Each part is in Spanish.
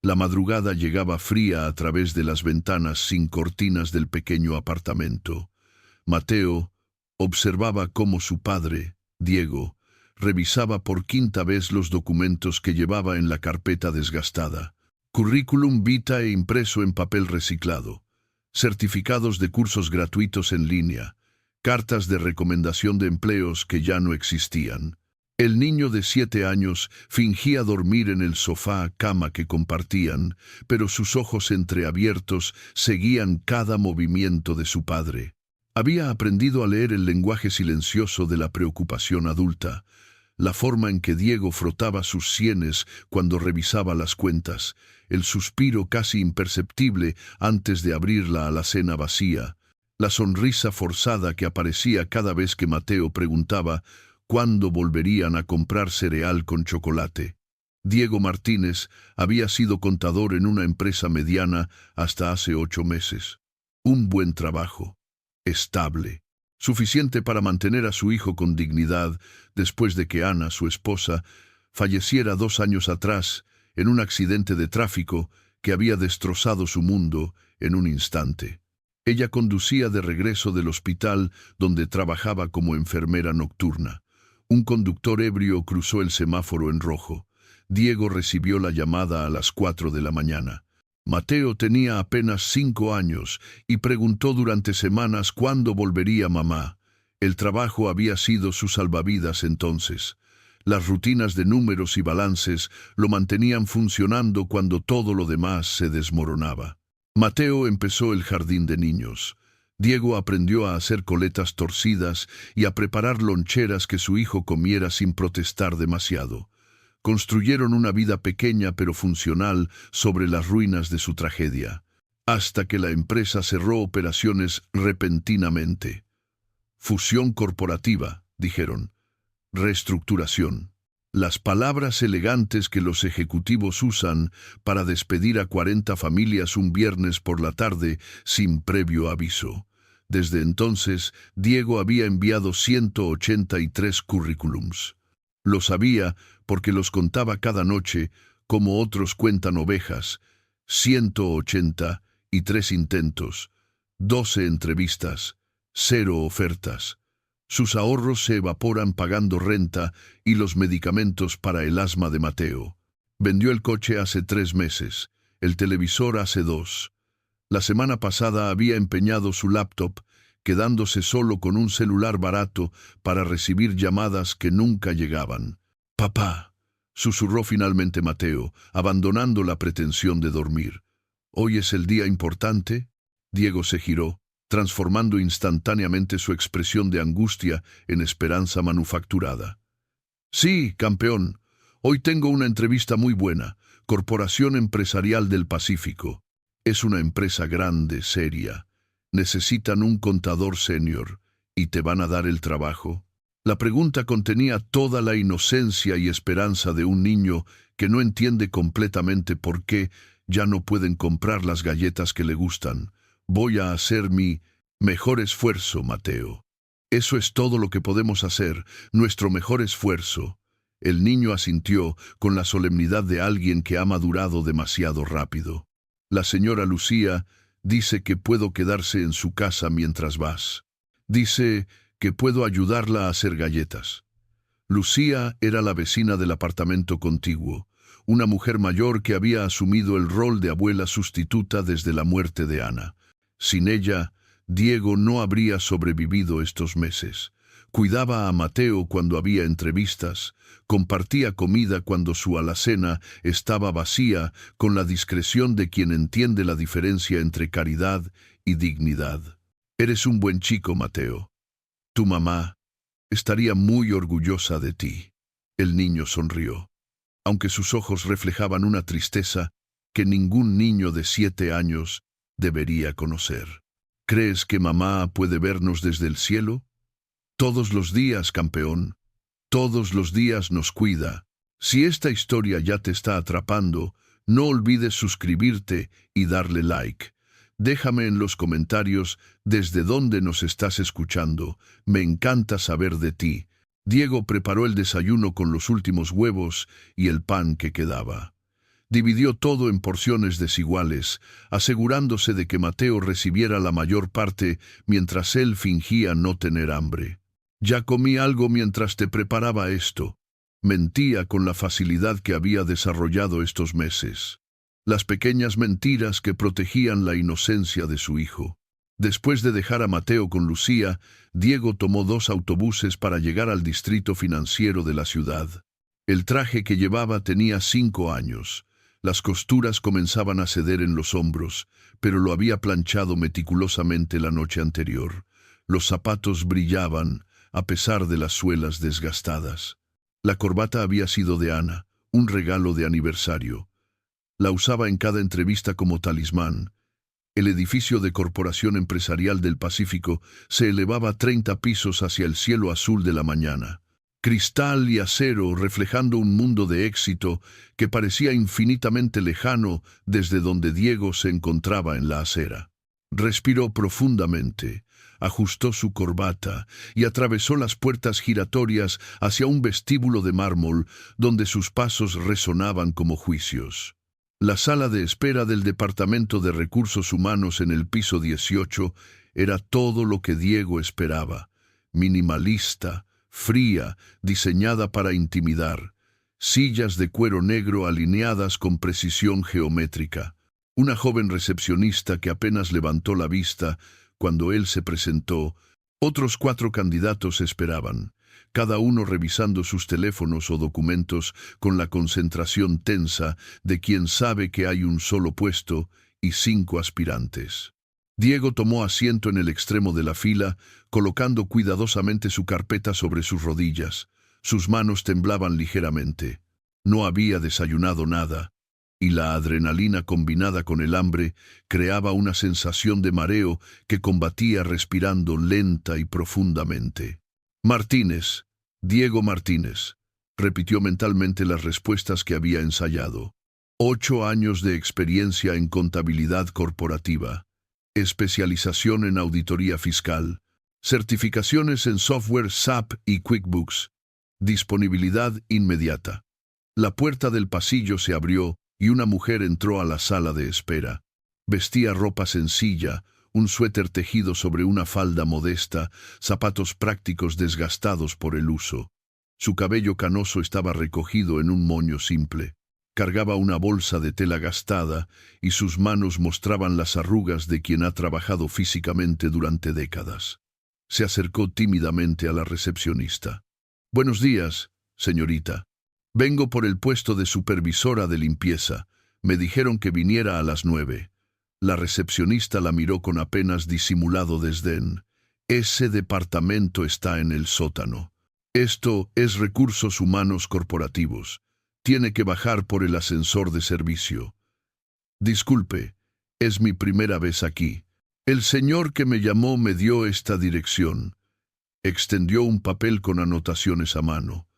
La madrugada llegaba fría a través de las ventanas sin cortinas del pequeño apartamento. Mateo observaba cómo su padre, Diego, revisaba por quinta vez los documentos que llevaba en la carpeta desgastada. Currículum vitae impreso en papel reciclado, certificados de cursos gratuitos en línea, cartas de recomendación de empleos que ya no existían. El niño de 7 años fingía dormir en el sofá cama que compartían, pero sus ojos entreabiertos seguían cada movimiento de su padre. Había aprendido a leer el lenguaje silencioso de la preocupación adulta, la forma en que Diego frotaba sus sienes cuando revisaba las cuentas, el suspiro casi imperceptible antes de abrir la alacena vacía, la sonrisa forzada que aparecía cada vez que Mateo preguntaba cuándo volverían a comprar cereal con chocolate. Diego Martínez había sido contador en una empresa mediana hasta hace 8 meses. Un buen trabajo, estable, suficiente para mantener a su hijo con dignidad después de que Ana, su esposa, falleciera 2 años atrás en un accidente de tráfico que había destrozado su mundo en un instante. Ella conducía de regreso del hospital donde trabajaba como enfermera nocturna. Un conductor ebrio cruzó el semáforo en rojo. Diego recibió la llamada a las 4 de la mañana. Mateo tenía apenas 5 años y preguntó durante semanas cuándo volvería mamá. El trabajo había sido su salvavidas entonces. Las rutinas de números y balances lo mantenían funcionando cuando todo lo demás se desmoronaba. Mateo empezó el jardín de niños. Diego aprendió a hacer coletas torcidas y a preparar loncheras que su hijo comiera sin protestar demasiado. Construyeron una vida pequeña pero funcional sobre las ruinas de su tragedia, hasta que la empresa cerró operaciones repentinamente. Fusión corporativa, dijeron. Reestructuración. Las palabras elegantes que los ejecutivos usan para despedir a 40 familias un viernes por la tarde sin previo aviso. Desde entonces, Diego había enviado 183 currículums. Lo sabía porque los contaba cada noche, como otros cuentan ovejas. 183 intentos, 12 entrevistas, 0 ofertas. Sus ahorros se evaporan pagando renta y los medicamentos para el asma de Mateo. Vendió el coche hace 3 meses, el televisor hace 2. La semana pasada había empeñado su laptop, quedándose solo con un celular barato para recibir llamadas que nunca llegaban. «Papá», susurró finalmente Mateo, abandonando la pretensión de dormir. «¿Hoy es el día importante?» Diego se giró, transformando instantáneamente su expresión de angustia en esperanza manufacturada. «Sí, campeón. Hoy tengo una entrevista muy buena. Corporación Empresarial del Pacífico. Es una empresa grande, seria. Necesitan un contador senior. ¿Y te van a dar el trabajo?» La pregunta contenía toda la inocencia y esperanza de un niño que no entiende completamente por qué ya no pueden comprar las galletas que le gustan. «Voy a hacer mi mejor esfuerzo, Mateo. Eso es todo lo que podemos hacer, nuestro mejor esfuerzo». El niño asintió con la solemnidad de alguien que ha madurado demasiado rápido. «La señora Lucía dice que puedo quedarse en su casa mientras vas. Dice que puedo ayudarla a hacer galletas». Lucía era la vecina del apartamento contiguo, una mujer mayor que había asumido el rol de abuela sustituta desde la muerte de Ana. Sin ella, Diego no habría sobrevivido estos meses. Cuidaba a Mateo cuando había entrevistas, compartía comida cuando su alacena estaba vacía con la discreción de quien entiende la diferencia entre caridad y dignidad. «Eres un buen chico, Mateo. Tu mamá estaría muy orgullosa de ti». El niño sonrió, aunque sus ojos reflejaban una tristeza que ningún niño de 7 años debería conocer. «¿Crees que mamá puede vernos desde el cielo?» «Todos los días, campeón. Todos los días nos cuida. Si esta historia ya te está atrapando, no olvides suscribirte y darle like. Déjame en los comentarios desde dónde nos estás escuchando. Me encanta saber de ti». Diego preparó el desayuno con los últimos huevos y el pan que quedaba. Dividió todo en porciones desiguales, asegurándose de que Mateo recibiera la mayor parte mientras él fingía no tener hambre. «Ya comí algo mientras te preparaba esto». Mentía con la facilidad que había desarrollado estos meses. Las pequeñas mentiras que protegían la inocencia de su hijo. Después de dejar a Mateo con Lucía, Diego tomó 2 autobuses para llegar al distrito financiero de la ciudad. El traje que llevaba tenía 5 años. Las costuras comenzaban a ceder en los hombros, pero lo había planchado meticulosamente la noche anterior. Los zapatos brillaban, a pesar de las suelas desgastadas. La corbata había sido de Ana, un regalo de aniversario. La usaba en cada entrevista como talismán. El edificio de Corporación Empresarial del Pacífico se elevaba 30 pisos hacia el cielo azul de la mañana. Cristal y acero reflejando un mundo de éxito que parecía infinitamente lejano desde donde Diego se encontraba en la acera. Respiró profundamente, ajustó su corbata y atravesó las puertas giratorias hacia un vestíbulo de mármol donde sus pasos resonaban como juicios. La sala de espera del Departamento de Recursos Humanos en el piso 18 era todo lo que Diego esperaba. Minimalista, fría, diseñada para intimidar. Sillas de cuero negro alineadas con precisión geométrica. Una joven recepcionista que apenas levantó la vista cuando él se presentó. Otros 4 candidatos esperaban, cada uno revisando sus teléfonos o documentos con la concentración tensa de quien sabe que hay un solo puesto y 5 aspirantes. Diego tomó asiento en el extremo de la fila, colocando cuidadosamente su carpeta sobre sus rodillas. Sus manos temblaban ligeramente. No había desayunado nada, y la adrenalina combinada con el hambre creaba una sensación de mareo que combatía respirando lenta y profundamente. «Martínez, Diego Martínez», repitió mentalmente las respuestas que había ensayado. 8 años de experiencia en contabilidad corporativa. Especialización en auditoría fiscal, certificaciones en software SAP y QuickBooks, disponibilidad inmediata. La puerta del pasillo se abrió y una mujer entró a la sala de espera. Vestía ropa sencilla, un suéter tejido sobre una falda modesta, zapatos prácticos desgastados por el uso. Su cabello canoso estaba recogido en un moño simple. Cargaba una bolsa de tela gastada y sus manos mostraban las arrugas de quien ha trabajado físicamente durante décadas. Se acercó tímidamente a la recepcionista. «Buenos días, señorita. Vengo por el puesto de supervisora de limpieza. Me dijeron que viniera a las 9». La recepcionista la miró con apenas disimulado desdén. «Ese departamento está en el sótano. Esto es recursos humanos corporativos. Tiene que bajar por el ascensor de servicio». «Disculpe, es mi primera vez aquí. El señor que me llamó me dio esta dirección». Extendió un papel con anotaciones a mano.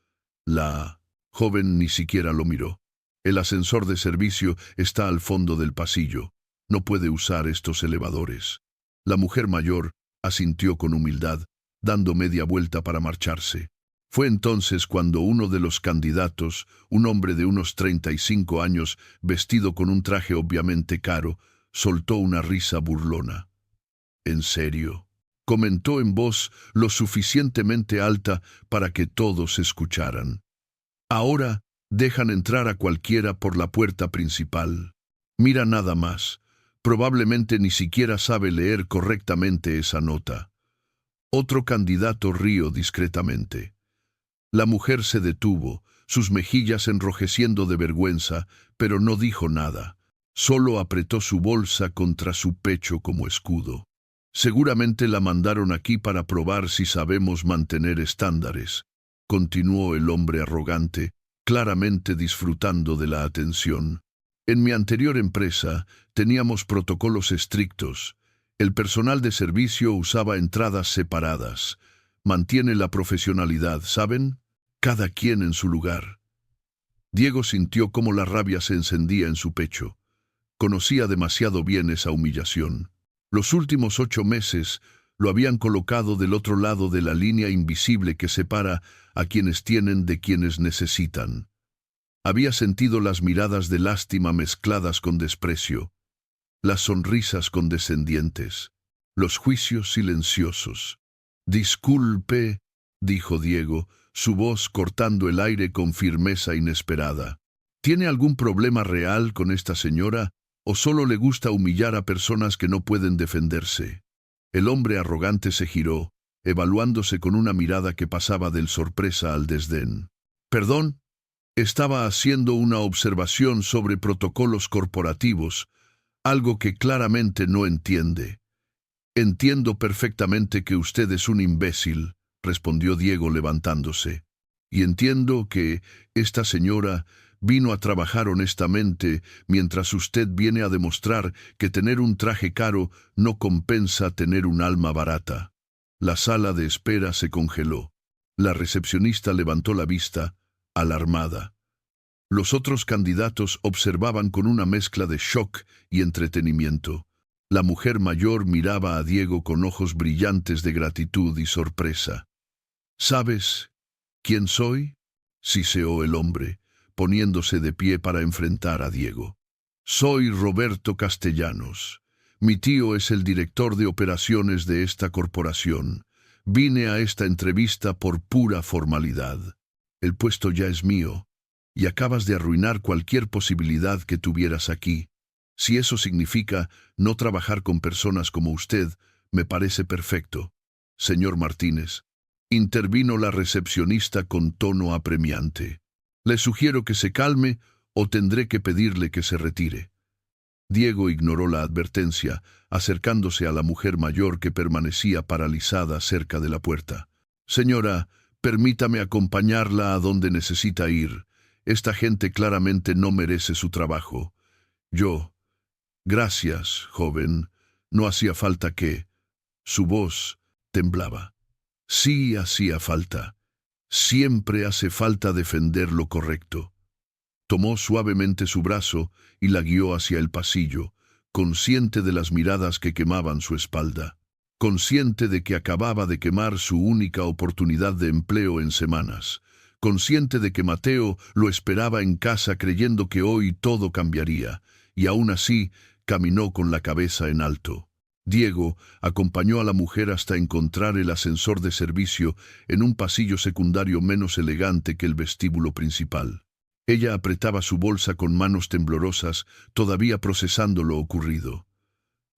La joven ni siquiera lo miró. «El ascensor de servicio está al fondo del pasillo. No puede usar estos elevadores». La mujer mayor asintió con humildad, dando media vuelta para marcharse. Fue entonces cuando uno de los candidatos, un hombre de unos 35 años, vestido con un traje obviamente caro, soltó una risa burlona. «¿En serio?», comentó en voz lo suficientemente alta para que todos escucharan. «Ahora dejan entrar a cualquiera por la puerta principal. Mira nada más. Probablemente ni siquiera sabe leer correctamente esa nota». Otro candidato rió discretamente. La mujer se detuvo, sus mejillas enrojeciendo de vergüenza, pero no dijo nada. Solo apretó su bolsa contra su pecho como escudo. «Seguramente la mandaron aquí para probar si sabemos mantener estándares», continuó el hombre arrogante, claramente disfrutando de la atención. «En mi anterior empresa teníamos protocolos estrictos. El personal de servicio usaba entradas separadas. Mantiene la profesionalidad, ¿saben? Cada quien en su lugar». Diego sintió cómo la rabia se encendía en su pecho. Conocía demasiado bien esa humillación. Los últimos 8 meses lo habían colocado del otro lado de la línea invisible que separa a quienes tienen de quienes necesitan. Había sentido las miradas de lástima mezcladas con desprecio, las sonrisas condescendientes, los juicios silenciosos. «Disculpe», dijo Diego, su voz cortando el aire con firmeza inesperada. «¿Tiene algún problema real con esta señora o solo le gusta humillar a personas que no pueden defenderse?» El hombre arrogante se giró, evaluándose con una mirada que pasaba del sorpresa al desdén. «Perdón, estaba haciendo una observación sobre protocolos corporativos, algo que claramente no entiende». «Entiendo perfectamente que usted es un imbécil», respondió Diego levantándose. «Y entiendo que esta señora vino a trabajar honestamente mientras usted viene a demostrar que tener un traje caro no compensa tener un alma barata». La sala de espera se congeló. La recepcionista levantó la vista, alarmada. Los otros candidatos observaban con una mezcla de shock y entretenimiento. La mujer mayor miraba a Diego con ojos brillantes de gratitud y sorpresa. «¿Sabes quién soy?», siseó el hombre, poniéndose de pie para enfrentar a Diego. «Soy Roberto Castellanos. Mi tío es el director de operaciones de esta corporación. Vine a esta entrevista por pura formalidad. El puesto ya es mío, y acabas de arruinar cualquier posibilidad que tuvieras aquí. Si eso significa no trabajar con personas como usted, me parece perfecto». «Señor Martínez», intervino la recepcionista con tono apremiante. «Le sugiero que se calme o tendré que pedirle que se retire». Diego ignoró la advertencia, acercándose a la mujer mayor que permanecía paralizada cerca de la puerta. «Señora, permítame acompañarla a donde necesita ir. Esta gente claramente no merece su trabajo. Yo...» «Gracias, joven. No hacía falta que...». Su voz temblaba. «Sí hacía falta. Siempre hace falta defender lo correcto». Tomó suavemente su brazo y la guió hacia el pasillo, consciente de las miradas que quemaban su espalda, consciente de que acababa de quemar su única oportunidad de empleo en semanas, consciente de que Mateo lo esperaba en casa creyendo que hoy todo cambiaría, y aún así caminó con la cabeza en alto. Diego acompañó a la mujer hasta encontrar el ascensor de servicio en un pasillo secundario menos elegante que el vestíbulo principal. Ella apretaba su bolsa con manos temblorosas, todavía procesando lo ocurrido.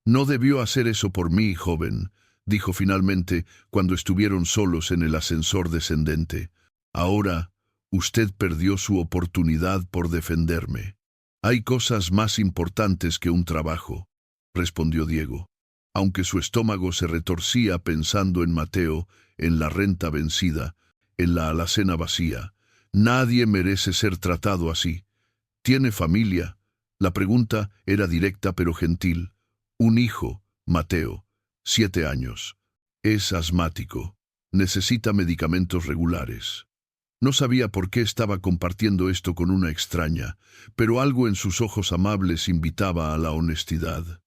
«No debió hacer eso por mí, joven», dijo finalmente cuando estuvieron solos en el ascensor descendente. «Ahora, usted perdió su oportunidad por defenderme». «Hay cosas más importantes que un trabajo», respondió Diego. Aunque su estómago se retorcía pensando en Mateo, en la renta vencida, en la alacena vacía. «Nadie merece ser tratado así. ¿Tiene familia?». La pregunta era directa pero gentil. «Un hijo, Mateo, 7 años. Es asmático. Necesita medicamentos regulares». No sabía por qué estaba compartiendo esto con una extraña, pero algo en sus ojos amables invitaba a la honestidad.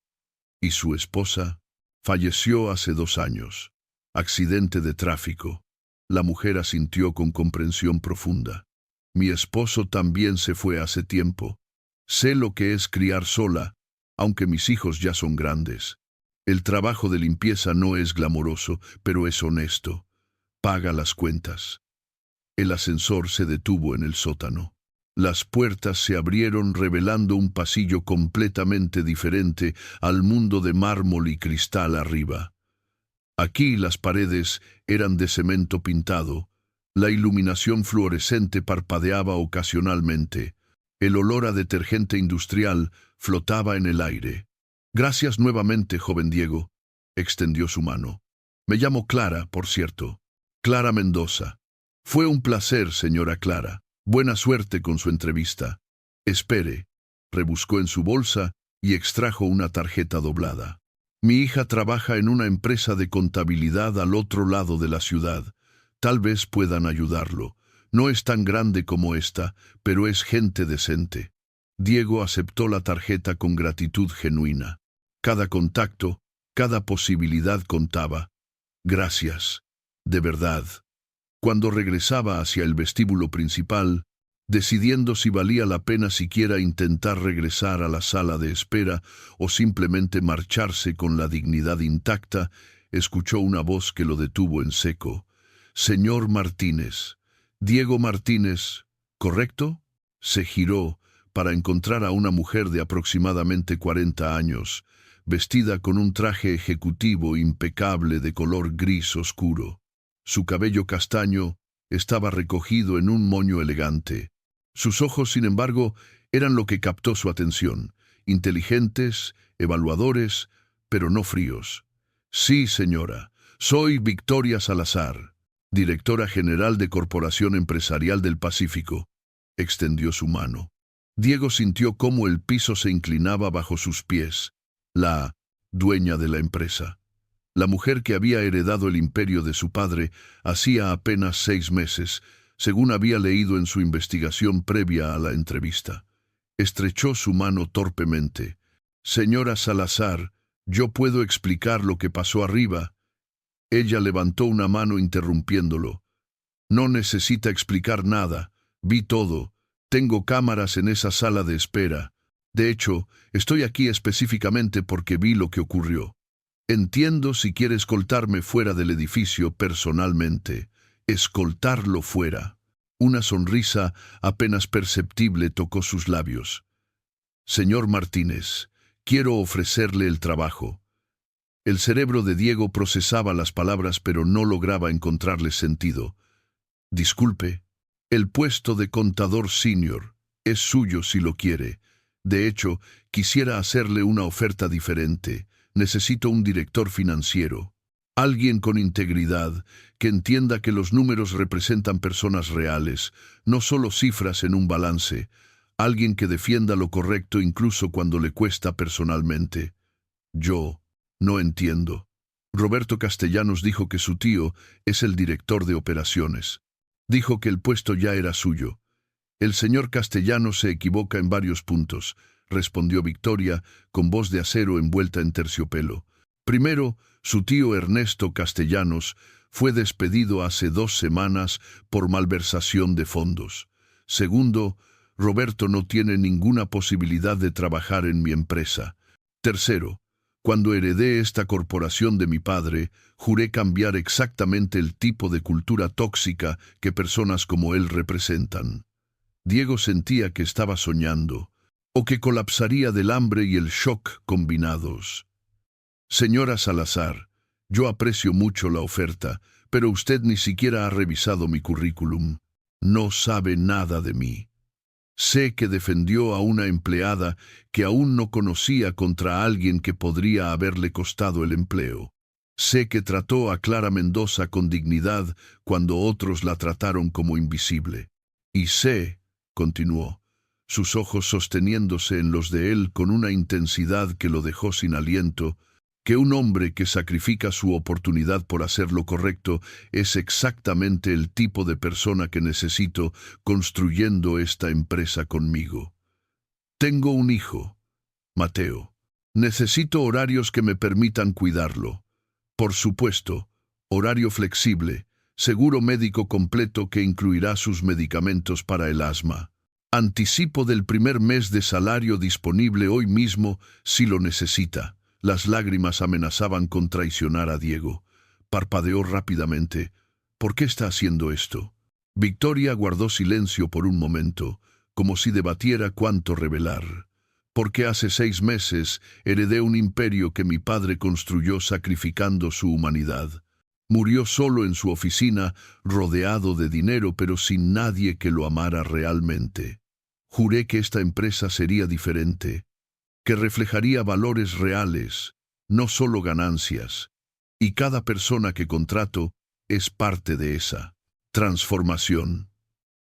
«¿Y su esposa?». «Falleció hace 2 años. Accidente de tráfico». La mujer asintió con comprensión profunda. «Mi esposo también se fue hace tiempo. Sé lo que es criar sola, aunque mis hijos ya son grandes. El trabajo de limpieza no es glamoroso, pero es honesto. Paga las cuentas». El ascensor se detuvo en el sótano. Las puertas se abrieron revelando un pasillo completamente diferente al mundo de mármol y cristal arriba. Aquí las paredes eran de cemento pintado, la iluminación fluorescente parpadeaba ocasionalmente, el olor a detergente industrial flotaba en el aire. «Gracias nuevamente, joven Diego», extendió su mano. «Me llamo Clara, por cierto. Clara Mendoza». «Fue un placer, señora Clara. Buena suerte con su entrevista». «Espere». Rebuscó en su bolsa y extrajo una tarjeta doblada. «Mi hija trabaja en una empresa de contabilidad al otro lado de la ciudad. Tal vez puedan ayudarlo. No es tan grande como esta, pero es gente decente». Diego aceptó la tarjeta con gratitud genuina. Cada contacto, cada posibilidad contaba. «Gracias. De verdad». Cuando regresaba hacia el vestíbulo principal, decidiendo si valía la pena siquiera intentar regresar a la sala de espera o simplemente marcharse con la dignidad intacta, escuchó una voz que lo detuvo en seco. «Señor Martínez, Diego Martínez, ¿correcto?». Se giró para encontrar a una mujer de aproximadamente 40 años, vestida con un traje ejecutivo impecable de color gris oscuro. Su cabello castaño estaba recogido en un moño elegante. Sus ojos, sin embargo, eran lo que captó su atención, inteligentes, evaluadores, pero no fríos. «Sí, señora, soy Victoria Salazar, directora general de Corporación Empresarial del Pacífico». Extendió su mano. Diego sintió cómo el piso se inclinaba bajo sus pies. La dueña de la empresa. La mujer que había heredado el imperio de su padre hacía apenas 6 meses, según había leído en su investigación previa a la entrevista. Estrechó su mano torpemente. «Señora Salazar, yo puedo explicar lo que pasó arriba». Ella levantó una mano interrumpiéndolo. «No necesita explicar nada. Vi todo. Tengo cámaras en esa sala de espera. De hecho, estoy aquí específicamente porque vi lo que ocurrió. Entiendo si quiere escoltarme fuera del edificio personalmente. Escoltarlo fuera». Una sonrisa apenas perceptible tocó sus labios. «Señor Martínez, quiero ofrecerle el trabajo». El cerebro de Diego procesaba las palabras pero no lograba encontrarles sentido. «Disculpe, el puesto de contador senior es suyo si lo quiere. De hecho, quisiera hacerle una oferta diferente. Necesito un director financiero. Alguien con integridad, que entienda que los números representan personas reales, no solo cifras en un balance. Alguien que defienda lo correcto incluso cuando le cuesta personalmente». «Yo no entiendo». Roberto Castellanos dijo que su tío es el director de operaciones. Dijo que el puesto ya era suyo. «El señor Castellanos se equivoca en varios puntos», respondió Victoria, con voz de acero envuelta en terciopelo. «Primero, su tío Ernesto Castellanos fue despedido hace 2 semanas por malversación de fondos. Segundo, Roberto no tiene ninguna posibilidad de trabajar en mi empresa. Tercero, cuando heredé esta corporación de mi padre, juré cambiar exactamente el tipo de cultura tóxica que personas como él representan». Diego sentía que estaba soñando, o que colapsaría del hambre y el shock combinados. «Señora Salazar, yo aprecio mucho la oferta, pero usted ni siquiera ha revisado mi currículum. No sabe nada de mí. Sé que defendió a una empleada que aún no conocía contra alguien que podría haberle costado el empleo. Sé que trató a Clara Mendoza con dignidad cuando otros la trataron como invisible. Y sé», continuó, sus ojos sosteniéndose en los de él con una intensidad que lo dejó sin aliento, «que un hombre que sacrifica su oportunidad por hacer lo correcto es exactamente el tipo de persona que necesito construyendo esta empresa conmigo. Tengo un hijo, Mateo. Necesito horarios que me permitan cuidarlo. Por supuesto, horario flexible, seguro médico completo que incluirá sus medicamentos para el asma. Anticipo del primer mes de salario disponible hoy mismo si lo necesita». Las lágrimas amenazaban con traicionar a Diego. Parpadeó rápidamente. «¿Por qué está haciendo esto?». Victoria guardó silencio por un momento, como si debatiera cuánto revelar. «Porque hace 6 meses heredé un imperio que mi padre construyó sacrificando su humanidad. Murió solo en su oficina, rodeado de dinero, pero sin nadie que lo amara realmente. Juré que esta empresa sería diferente, que reflejaría valores reales, no solo ganancias. Y cada persona que contrato es parte de esa transformación».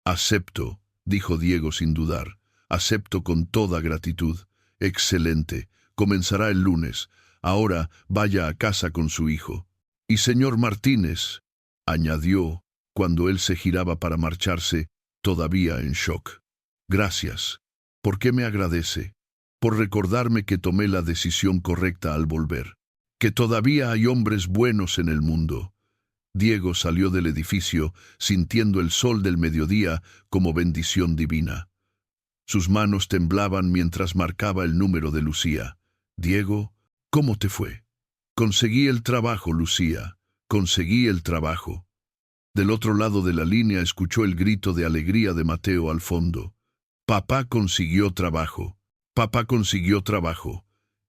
«Acepto», dijo Diego sin dudar. «Acepto con toda gratitud». «Excelente. Comenzará el lunes. Ahora vaya a casa con su hijo». «Y señor Martínez», añadió, cuando él se giraba para marcharse, todavía en shock. «Gracias. ¿Por qué me agradece?». «Por recordarme que tomé la decisión correcta al volver. Que todavía hay hombres buenos en el mundo. Diego salió del edificio sintiendo el sol del mediodía como bendición divina. Sus manos temblaban mientras marcaba el número de Lucía. «Diego, ¿cómo te fue?» «Conseguí el trabajo, Lucía. Conseguí el trabajo». Del otro lado de la línea escuchó el grito de alegría de Mateo al fondo. «Papá consiguió trabajo. Papá consiguió trabajo».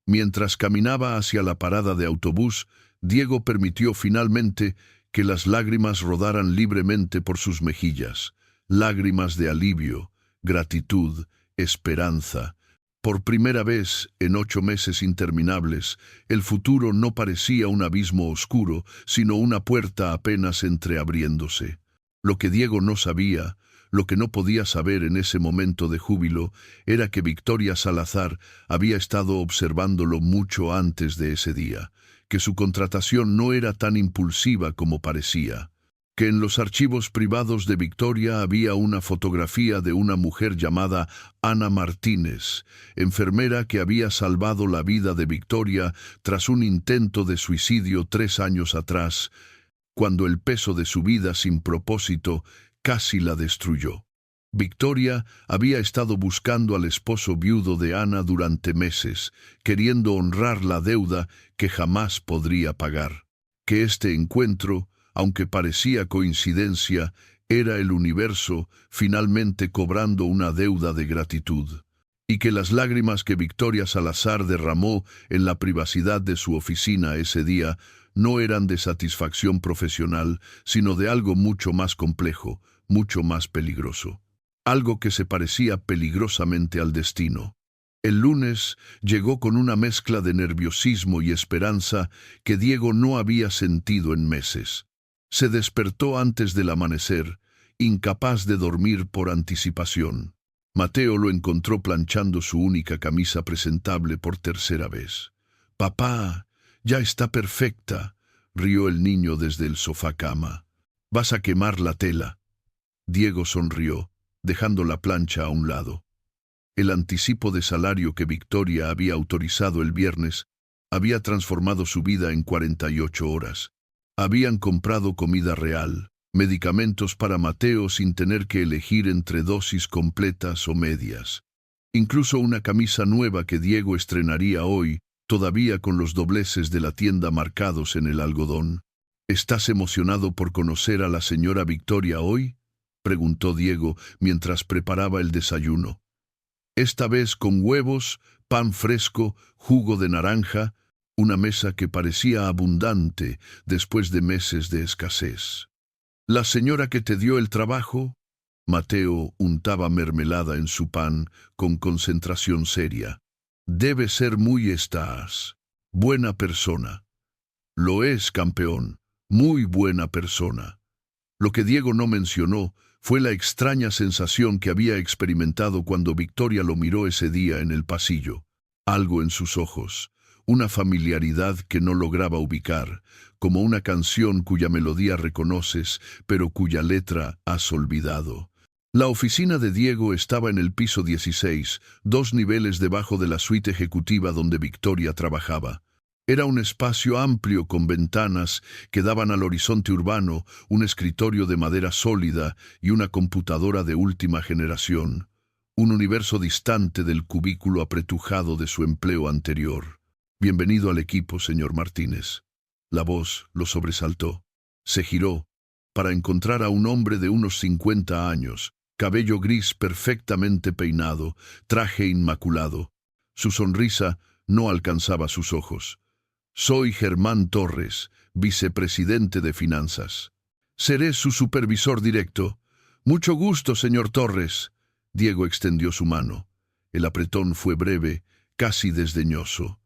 Mientras caminaba hacia la parada de autobús, Diego permitió finalmente que las lágrimas rodaran libremente por sus mejillas. Lágrimas de alivio, gratitud, esperanza. Por primera vez en 8 meses interminables, el futuro no parecía un abismo oscuro, sino una puerta apenas entreabriéndose. Lo que Diego no sabía, lo que no podía saber en ese momento de júbilo, era que Victoria Salazar había estado observándolo mucho antes de ese día, que su contratación no era tan impulsiva como parecía, que en los archivos privados de Victoria había una fotografía de una mujer llamada Ana Martínez, enfermera que había salvado la vida de Victoria tras un intento de suicidio 3 años atrás, cuando el peso de su vida sin propósito casi la destruyó. Victoria había estado buscando al esposo viudo de Ana durante meses, queriendo honrar la deuda que jamás podría pagar. Que este encuentro, aunque parecía coincidencia, era el universo finalmente cobrando una deuda de gratitud. Y que las lágrimas que Victoria Salazar derramó en la privacidad de su oficina ese día no eran de satisfacción profesional, sino de algo mucho más complejo, mucho más peligroso. Algo que se parecía peligrosamente al destino. El lunes llegó con una mezcla de nerviosismo y esperanza que Diego no había sentido en meses. Se despertó antes del amanecer, incapaz de dormir por anticipación. Mateo lo encontró planchando su única camisa presentable por tercera vez. «Papá, ya está perfecta», rió el niño desde el sofá cama. «¿Vas a quemar la tela?» Diego sonrió, dejando la plancha a un lado. El anticipo de salario que Victoria había autorizado el viernes había transformado su vida en 48 horas. Habían comprado comida real, medicamentos para Mateo sin tener que elegir entre dosis completas o medias. Incluso una camisa nueva que Diego estrenaría hoy, todavía con los dobleces de la tienda marcados en el algodón. «¿Estás emocionado por conocer a la señora Victoria hoy?», preguntó Diego mientras preparaba el desayuno. Esta vez con huevos, pan fresco, jugo de naranja, una mesa que parecía abundante después de meses de escasez. «¿La señora que te dio el trabajo?». Mateo untaba mermelada en su pan con concentración seria. «Debe ser muy buena persona». «Lo es, campeón, muy buena persona». Lo que Diego no mencionó fue la extraña sensación que había experimentado cuando Victoria lo miró ese día en el pasillo. Algo en sus ojos, una familiaridad que no lograba ubicar, como una canción cuya melodía reconoces, pero cuya letra has olvidado. La oficina de Diego estaba en el piso 16, 2 niveles debajo de la suite ejecutiva donde Victoria trabajaba. Era un espacio amplio con ventanas que daban al horizonte urbano, un escritorio de madera sólida y una computadora de última generación. Un universo distante del cubículo apretujado de su empleo anterior. «Bienvenido al equipo, señor Martínez». La voz lo sobresaltó. Se giró para encontrar a un hombre de unos 50 años, cabello gris perfectamente peinado, traje inmaculado. Su sonrisa no alcanzaba sus ojos. «Soy Germán Torres, vicepresidente de Finanzas. Seré su supervisor directo». «Mucho gusto, señor Torres». Diego extendió su mano. El apretón fue breve, casi desdeñoso.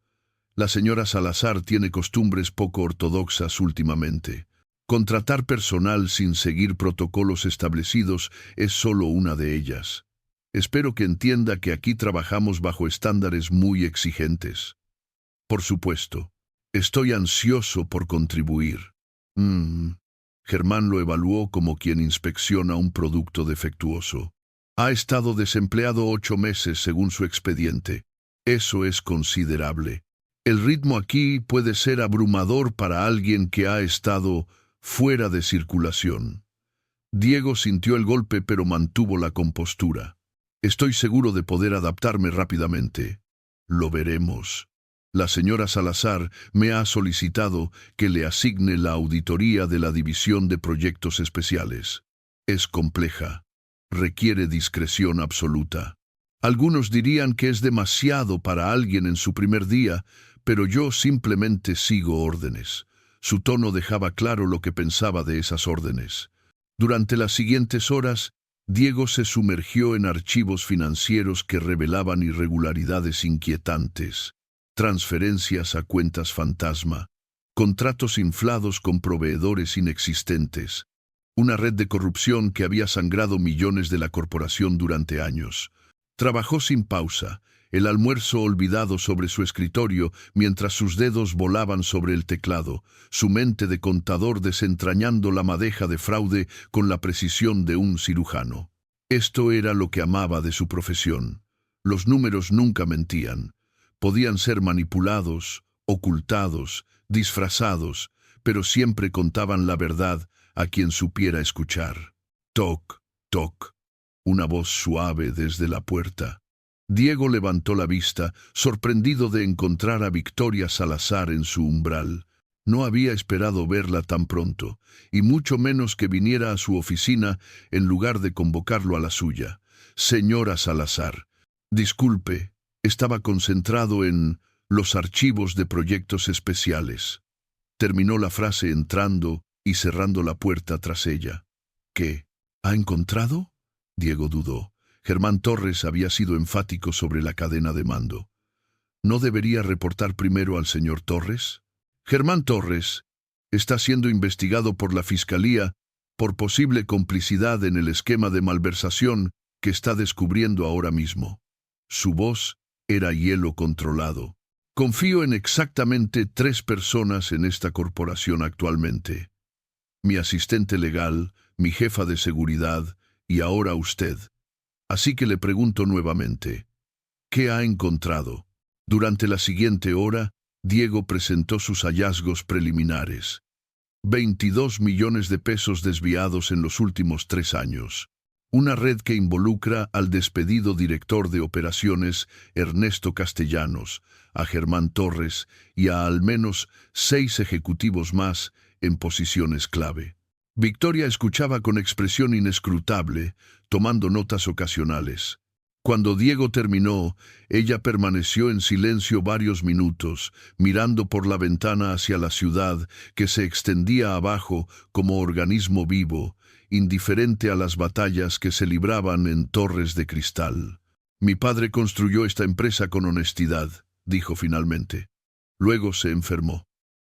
«La señora Salazar tiene costumbres poco ortodoxas últimamente. Contratar personal sin seguir protocolos establecidos es solo una de ellas. Espero que entienda que aquí trabajamos bajo estándares muy exigentes». «Por supuesto. Estoy ansioso por contribuir». Germán lo evaluó como quien inspecciona un producto defectuoso. «Ha estado desempleado 8 meses según su expediente. Eso es considerable. El ritmo aquí puede ser abrumador para alguien que ha estado fuera de circulación. Diego sintió el golpe pero mantuvo la compostura. Estoy seguro de poder adaptarme rápidamente. Lo veremos. La señora Salazar me ha solicitado que le asigne la auditoría de la División de Proyectos Especiales. Es compleja. Requiere discreción absoluta. Algunos dirían que es demasiado para alguien en su primer día, pero yo simplemente sigo órdenes. Su tono dejaba claro lo que pensaba de esas órdenes. Durante las siguientes horas, Diego se sumergió en archivos financieros que revelaban irregularidades inquietantes, transferencias a cuentas fantasma, contratos inflados con proveedores inexistentes, una red de corrupción que había sangrado millones de la corporación durante años. Trabajó sin pausa, el almuerzo olvidado sobre su escritorio mientras sus dedos volaban sobre el teclado, su mente de contador desentrañando la madeja de fraude con la precisión de un cirujano. Esto era lo que amaba de su profesión. Los números nunca mentían. Podían ser manipulados, ocultados, disfrazados, pero siempre contaban la verdad a quien supiera escuchar. Toc, toc. Una voz suave desde la puerta. Diego levantó la vista, sorprendido de encontrar a Victoria Salazar en su umbral. No había esperado verla tan pronto, y mucho menos que viniera a su oficina en lugar de convocarlo a la suya. Señora Salazar, disculpe, estaba concentrado en los archivos de proyectos especiales. Terminó la frase entrando y cerrando la puerta tras ella. ¿Qué? ¿Ha encontrado? Diego dudó. Germán Torres había sido enfático sobre la cadena de mando. ¿No debería reportar primero al señor Torres? Germán Torres está siendo investigado por la Fiscalía por posible complicidad en el esquema de malversación que está descubriendo ahora mismo. Su voz era hielo controlado. Confío en exactamente 3 personas en esta corporación actualmente. Mi asistente legal, mi jefa de seguridad y ahora usted. Así que le pregunto nuevamente, ¿qué ha encontrado? Durante la siguiente hora, Diego presentó sus hallazgos preliminares. 22 millones de pesos desviados en los últimos 3 años. Una red que involucra al despedido director de operaciones Ernesto Castellanos, a Germán Torres y a al menos 6 ejecutivos más en posiciones clave. Victoria escuchaba con expresión inescrutable, tomando notas ocasionales. Cuando Diego terminó, ella permaneció en silencio varios minutos, mirando por la ventana hacia la ciudad que se extendía abajo como organismo vivo, indiferente a las batallas que se libraban en torres de cristal. Mi padre construyó esta empresa con honestidad, dijo finalmente. Luego se enfermó.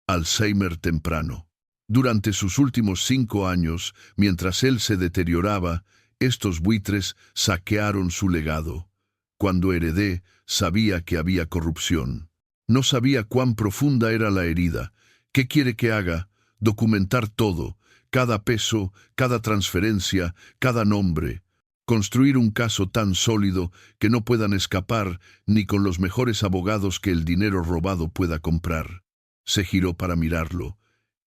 Alzheimer temprano. Durante sus últimos 5 años, mientras él se deterioraba, estos buitres saquearon su legado. Cuando heredé, sabía que había corrupción. No sabía cuán profunda era la herida. ¿Qué quiere que haga? Documentar todo, cada peso, cada transferencia, cada nombre. Construir un caso tan sólido que no puedan escapar ni con los mejores abogados que el dinero robado pueda comprar. Se giró para mirarlo.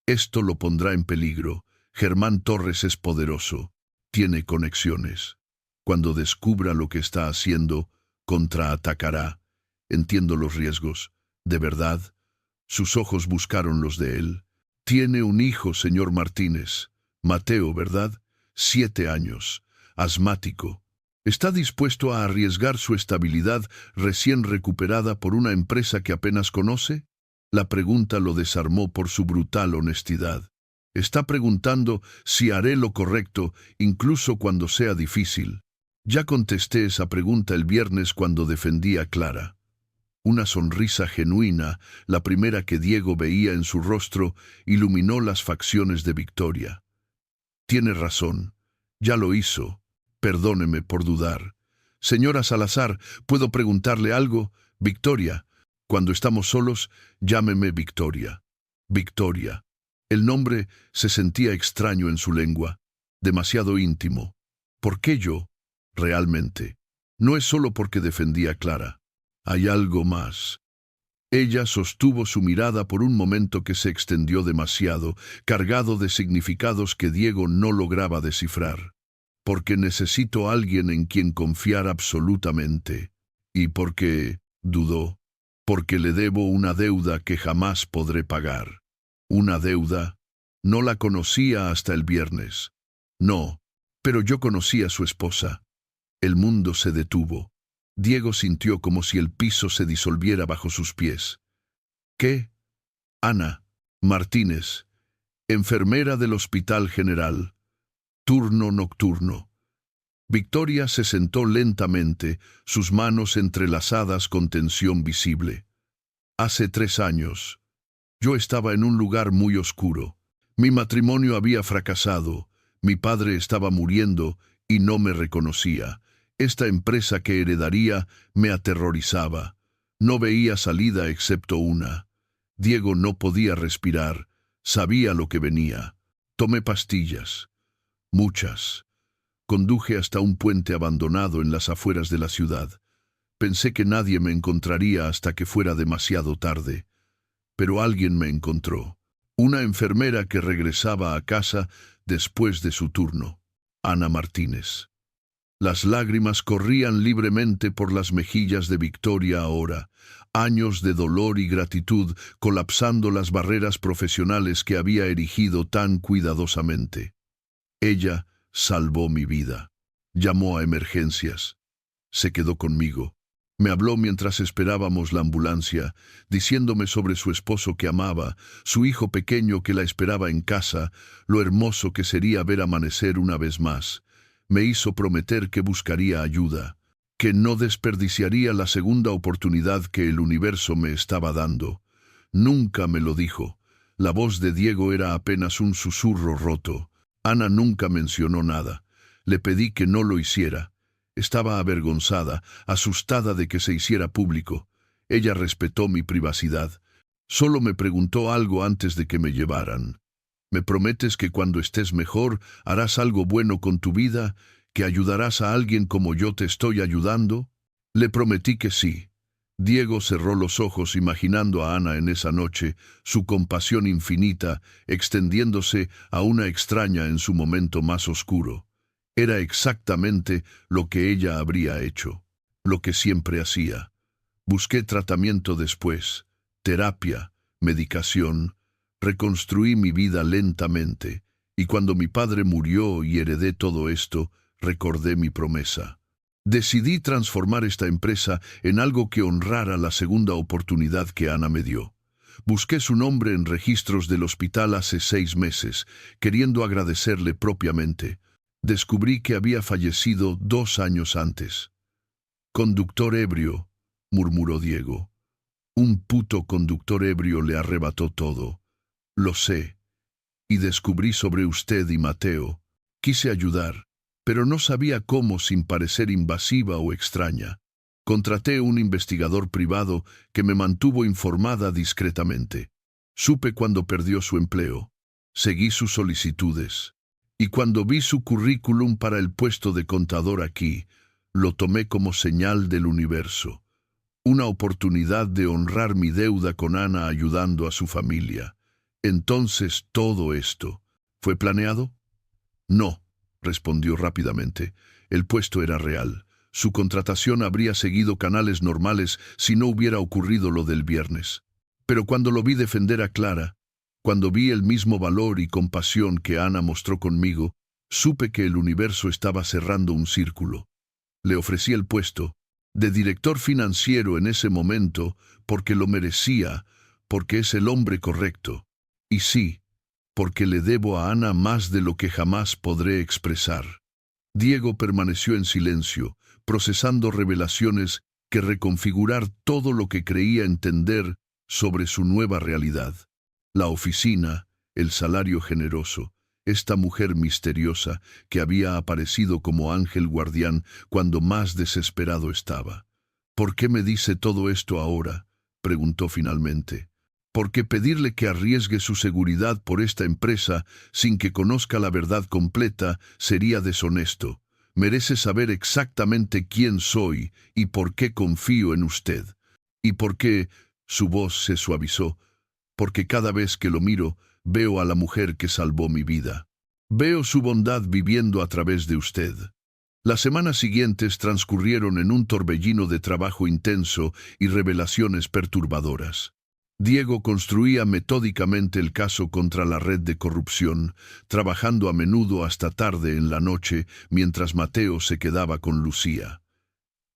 Esto lo pondrá en peligro. Germán Torres es poderoso. Tiene conexiones. Cuando descubra lo que está haciendo, contraatacará. Entiendo los riesgos. ¿De verdad? Sus ojos buscaron los de él. Tiene un hijo, señor Martínez. Mateo, ¿verdad? 7 años. Asmático. ¿Está dispuesto a arriesgar su estabilidad recién recuperada por una empresa que apenas conoce? La pregunta lo desarmó por su brutal honestidad. Está preguntando si haré lo correcto, incluso cuando sea difícil. Ya contesté esa pregunta el viernes cuando defendí a Clara. Una sonrisa genuina, la primera que Diego veía en su rostro, iluminó las facciones de Victoria. Tiene razón. Ya lo hizo. Perdóneme por dudar. Señora Salazar, ¿puedo preguntarle algo? Victoria. Cuando estamos solos, llámeme Victoria. Victoria. El nombre se sentía extraño en su lengua, demasiado íntimo. ¿Por qué yo? Realmente. No es solo porque defendía a Clara. Hay algo más. Ella sostuvo su mirada por un momento que se extendió demasiado, cargado de significados que Diego no lograba descifrar. Porque necesito a alguien en quien confiar absolutamente. Y porque, dudó, porque le debo una deuda que jamás podré pagar. ¿Una deuda? No la conocía hasta el viernes. No, pero yo conocí a su esposa. El mundo se detuvo. Diego sintió como si el piso se disolviera bajo sus pies. ¿Qué? Ana Martínez, enfermera del Hospital General. Turno nocturno. Victoria se sentó lentamente, sus manos entrelazadas con tensión visible. Hace 3 años. Yo estaba en un lugar muy oscuro. Mi matrimonio había fracasado, mi padre estaba muriendo y no me reconocía. Esta empresa que heredaría me aterrorizaba. No veía salida excepto una. Diego no podía respirar, sabía lo que venía. Tomé pastillas, muchas. Conduje hasta un puente abandonado en las afueras de la ciudad. Pensé que nadie me encontraría hasta que fuera demasiado tarde. Pero alguien me encontró. Una enfermera que regresaba a casa después de su turno. Ana Martínez. Las lágrimas corrían libremente por las mejillas de Victoria ahora, años de dolor y gratitud colapsando las barreras profesionales que había erigido tan cuidadosamente. Ella salvó mi vida. Llamó a emergencias. Se quedó conmigo. Me habló mientras esperábamos la ambulancia, diciéndome sobre su esposo que amaba, su hijo pequeño que la esperaba en casa, lo hermoso que sería ver amanecer una vez más. Me hizo prometer que buscaría ayuda, que no desperdiciaría la segunda oportunidad que el universo me estaba dando. Nunca me lo dijo. La voz de Diego era apenas un susurro roto. Ana nunca mencionó nada. Le pedí que no lo hiciera. Estaba avergonzada, asustada de que se hiciera público. Ella respetó mi privacidad. Solo me preguntó algo antes de que me llevaran. ¿Me prometes que cuando estés mejor harás algo bueno con tu vida, que ayudarás a alguien como yo te estoy ayudando? Le prometí que sí. Diego cerró los ojos imaginando a Ana en esa noche, su compasión infinita extendiéndose a una extraña en su momento más oscuro. Era exactamente lo que ella habría hecho, lo que siempre hacía. Busqué tratamiento después, terapia, medicación, reconstruí mi vida lentamente, y cuando mi padre murió y heredé todo esto, recordé mi promesa. Decidí transformar esta empresa en algo que honrara la segunda oportunidad que Ana me dio. Busqué su nombre en registros del hospital hace 6 meses, queriendo agradecerle propiamente. Descubrí que había fallecido 2 años antes. Conductor ebrio, murmuró Diego. Un puto conductor ebrio le arrebató todo. Lo sé. Y descubrí sobre usted y Mateo. Quise ayudar, pero no sabía cómo sin parecer invasiva o extraña. Contraté un investigador privado que me mantuvo informada discretamente. Supe cuando perdió su empleo. Seguí sus solicitudes. Y cuando vi su currículum para el puesto de contador aquí, lo tomé como señal del universo. Una oportunidad de honrar mi deuda con Ana ayudando a su familia. Entonces, ¿todo esto fue planeado? No, respondió rápidamente. El puesto era real. Su contratación habría seguido canales normales si no hubiera ocurrido lo del viernes. Pero cuando lo vi defender a Clara, cuando vi el mismo valor y compasión que Ana mostró conmigo, supe que el universo estaba cerrando un círculo. Le ofrecí el puesto de director financiero en ese momento porque lo merecía, porque es el hombre correcto. Y sí, porque le debo a Ana más de lo que jamás podré expresar. Diego permaneció en silencio, procesando revelaciones que reconfigurar todo lo que creía entender sobre su nueva realidad. La oficina, el salario generoso, esta mujer misteriosa que había aparecido como ángel guardián cuando más desesperado estaba. ¿Por qué me dice todo esto ahora?, preguntó finalmente. ¿Por qué pedirle que arriesgue su seguridad por esta empresa sin que conozca la verdad completa sería deshonesto? Merece saber exactamente quién soy y por qué confío en usted. Y por qué Su voz se suavizó, porque cada vez que lo miro, veo a la mujer que salvó mi vida. Veo su bondad viviendo a través de usted. Las semanas siguientes transcurrieron en un torbellino de trabajo intenso y revelaciones perturbadoras. Diego construía metódicamente el caso contra la red de corrupción, trabajando a menudo hasta tarde en la noche mientras Mateo se quedaba con Lucía.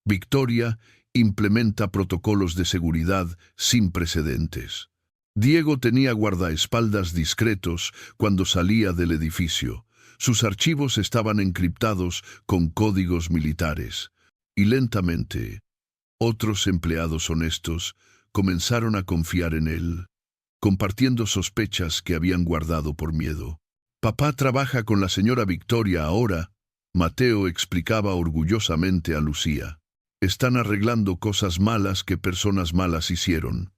Victoria implementa protocolos de seguridad sin precedentes. Diego tenía guardaespaldas discretos cuando salía del edificio. Sus archivos estaban encriptados con códigos militares. Y lentamente, otros empleados honestos comenzaron a confiar en él, compartiendo sospechas que habían guardado por miedo. Papá trabaja con la señora Victoria ahora, Mateo explicaba orgullosamente a Lucía. Están arreglando cosas malas que personas malas hicieron.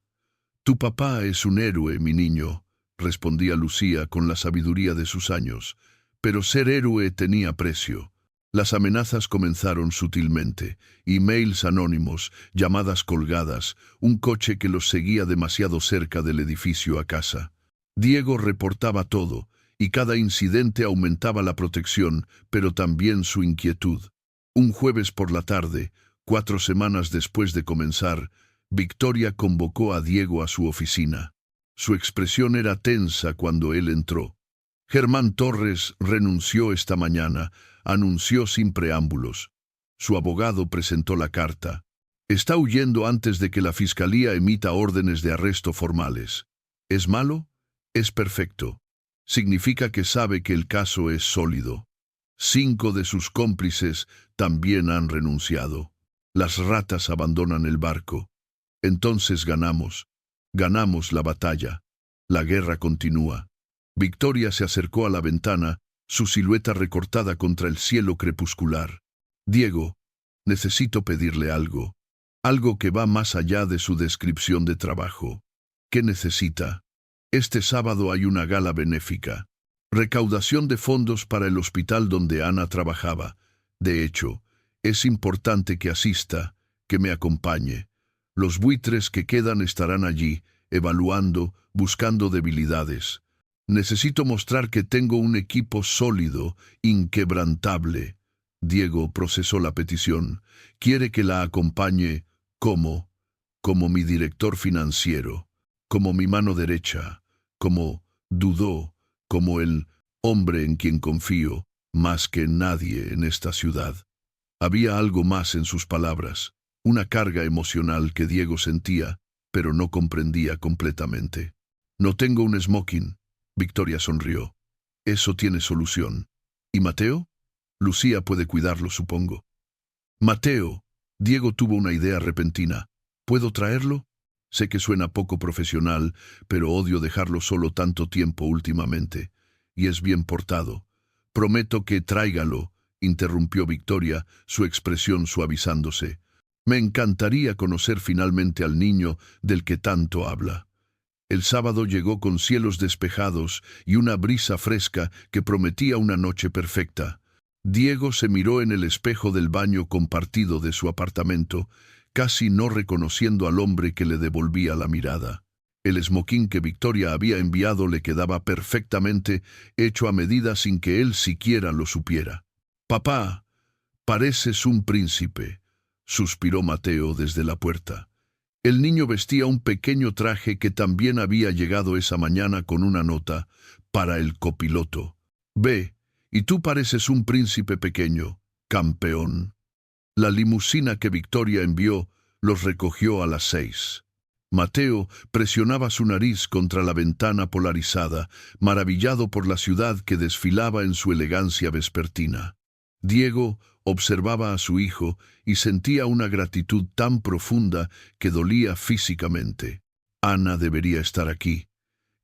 Tu papá es un héroe, mi niño, respondía Lucía con la sabiduría de sus años, pero ser héroe tenía precio. Las amenazas comenzaron sutilmente, emails anónimos, llamadas colgadas, un coche que los seguía demasiado cerca del edificio a casa. Diego reportaba todo, y cada incidente aumentaba la protección, pero también su inquietud. Un jueves por la tarde, 4 semanas después de comenzar, Victoria convocó a Diego a su oficina. Su expresión era tensa cuando él entró. Germán Torres renunció esta mañana, anunció sin preámbulos. Su abogado presentó la carta. Está huyendo antes de que la fiscalía emita órdenes de arresto formales. ¿Es malo? Es perfecto. Significa que sabe que el caso es sólido. 5 de sus cómplices también han renunciado. Las ratas abandonan el barco. Entonces ganamos. Ganamos la batalla. La guerra continúa. Victoria se acercó a la ventana, su silueta recortada contra el cielo crepuscular. Diego, necesito pedirle algo. Algo que va más allá de su descripción de trabajo. ¿Qué necesita? Este sábado hay una gala benéfica. Recaudación de fondos para el hospital donde Ana trabajaba. De hecho, es importante que asista, que me acompañe. Los buitres que quedan estarán allí, evaluando, buscando debilidades. Necesito mostrar que tengo un equipo sólido, inquebrantable. Diego procesó la petición. Quiere que la acompañe como mi director financiero, como mi mano derecha, como el hombre en quien confío, más que en nadie en esta ciudad. Había algo más en sus palabras, una carga emocional que Diego sentía, pero no comprendía completamente. No tengo un smoking. Victoria sonrió. Eso tiene solución. ¿Y Mateo? Lucía puede cuidarlo, supongo. Mateo. Diego tuvo una idea repentina. ¿Puedo traerlo? Sé que suena poco profesional, pero odio dejarlo solo tanto tiempo últimamente. Y es bien portado. Prometo que tráigalo, interrumpió Victoria, su expresión suavizándose. Me encantaría conocer finalmente al niño del que tanto habla. El sábado llegó con cielos despejados y una brisa fresca que prometía una noche perfecta. Diego se miró en el espejo del baño compartido de su apartamento, casi no reconociendo al hombre que le devolvía la mirada. El esmoquín que Victoria había enviado le quedaba perfectamente, hecho a medida sin que él siquiera lo supiera. «Papá, pareces un príncipe», suspiró Mateo desde la puerta. El niño vestía un pequeño traje que también había llegado esa mañana con una nota para el copiloto. «Ve, y tú pareces un príncipe pequeño, campeón». La limusina que Victoria envió los recogió a las 6. Mateo presionaba su nariz contra la ventana polarizada, maravillado por la ciudad que desfilaba en su elegancia vespertina. Diego observaba a su hijo y sentía una gratitud tan profunda que dolía físicamente. Ana debería estar aquí.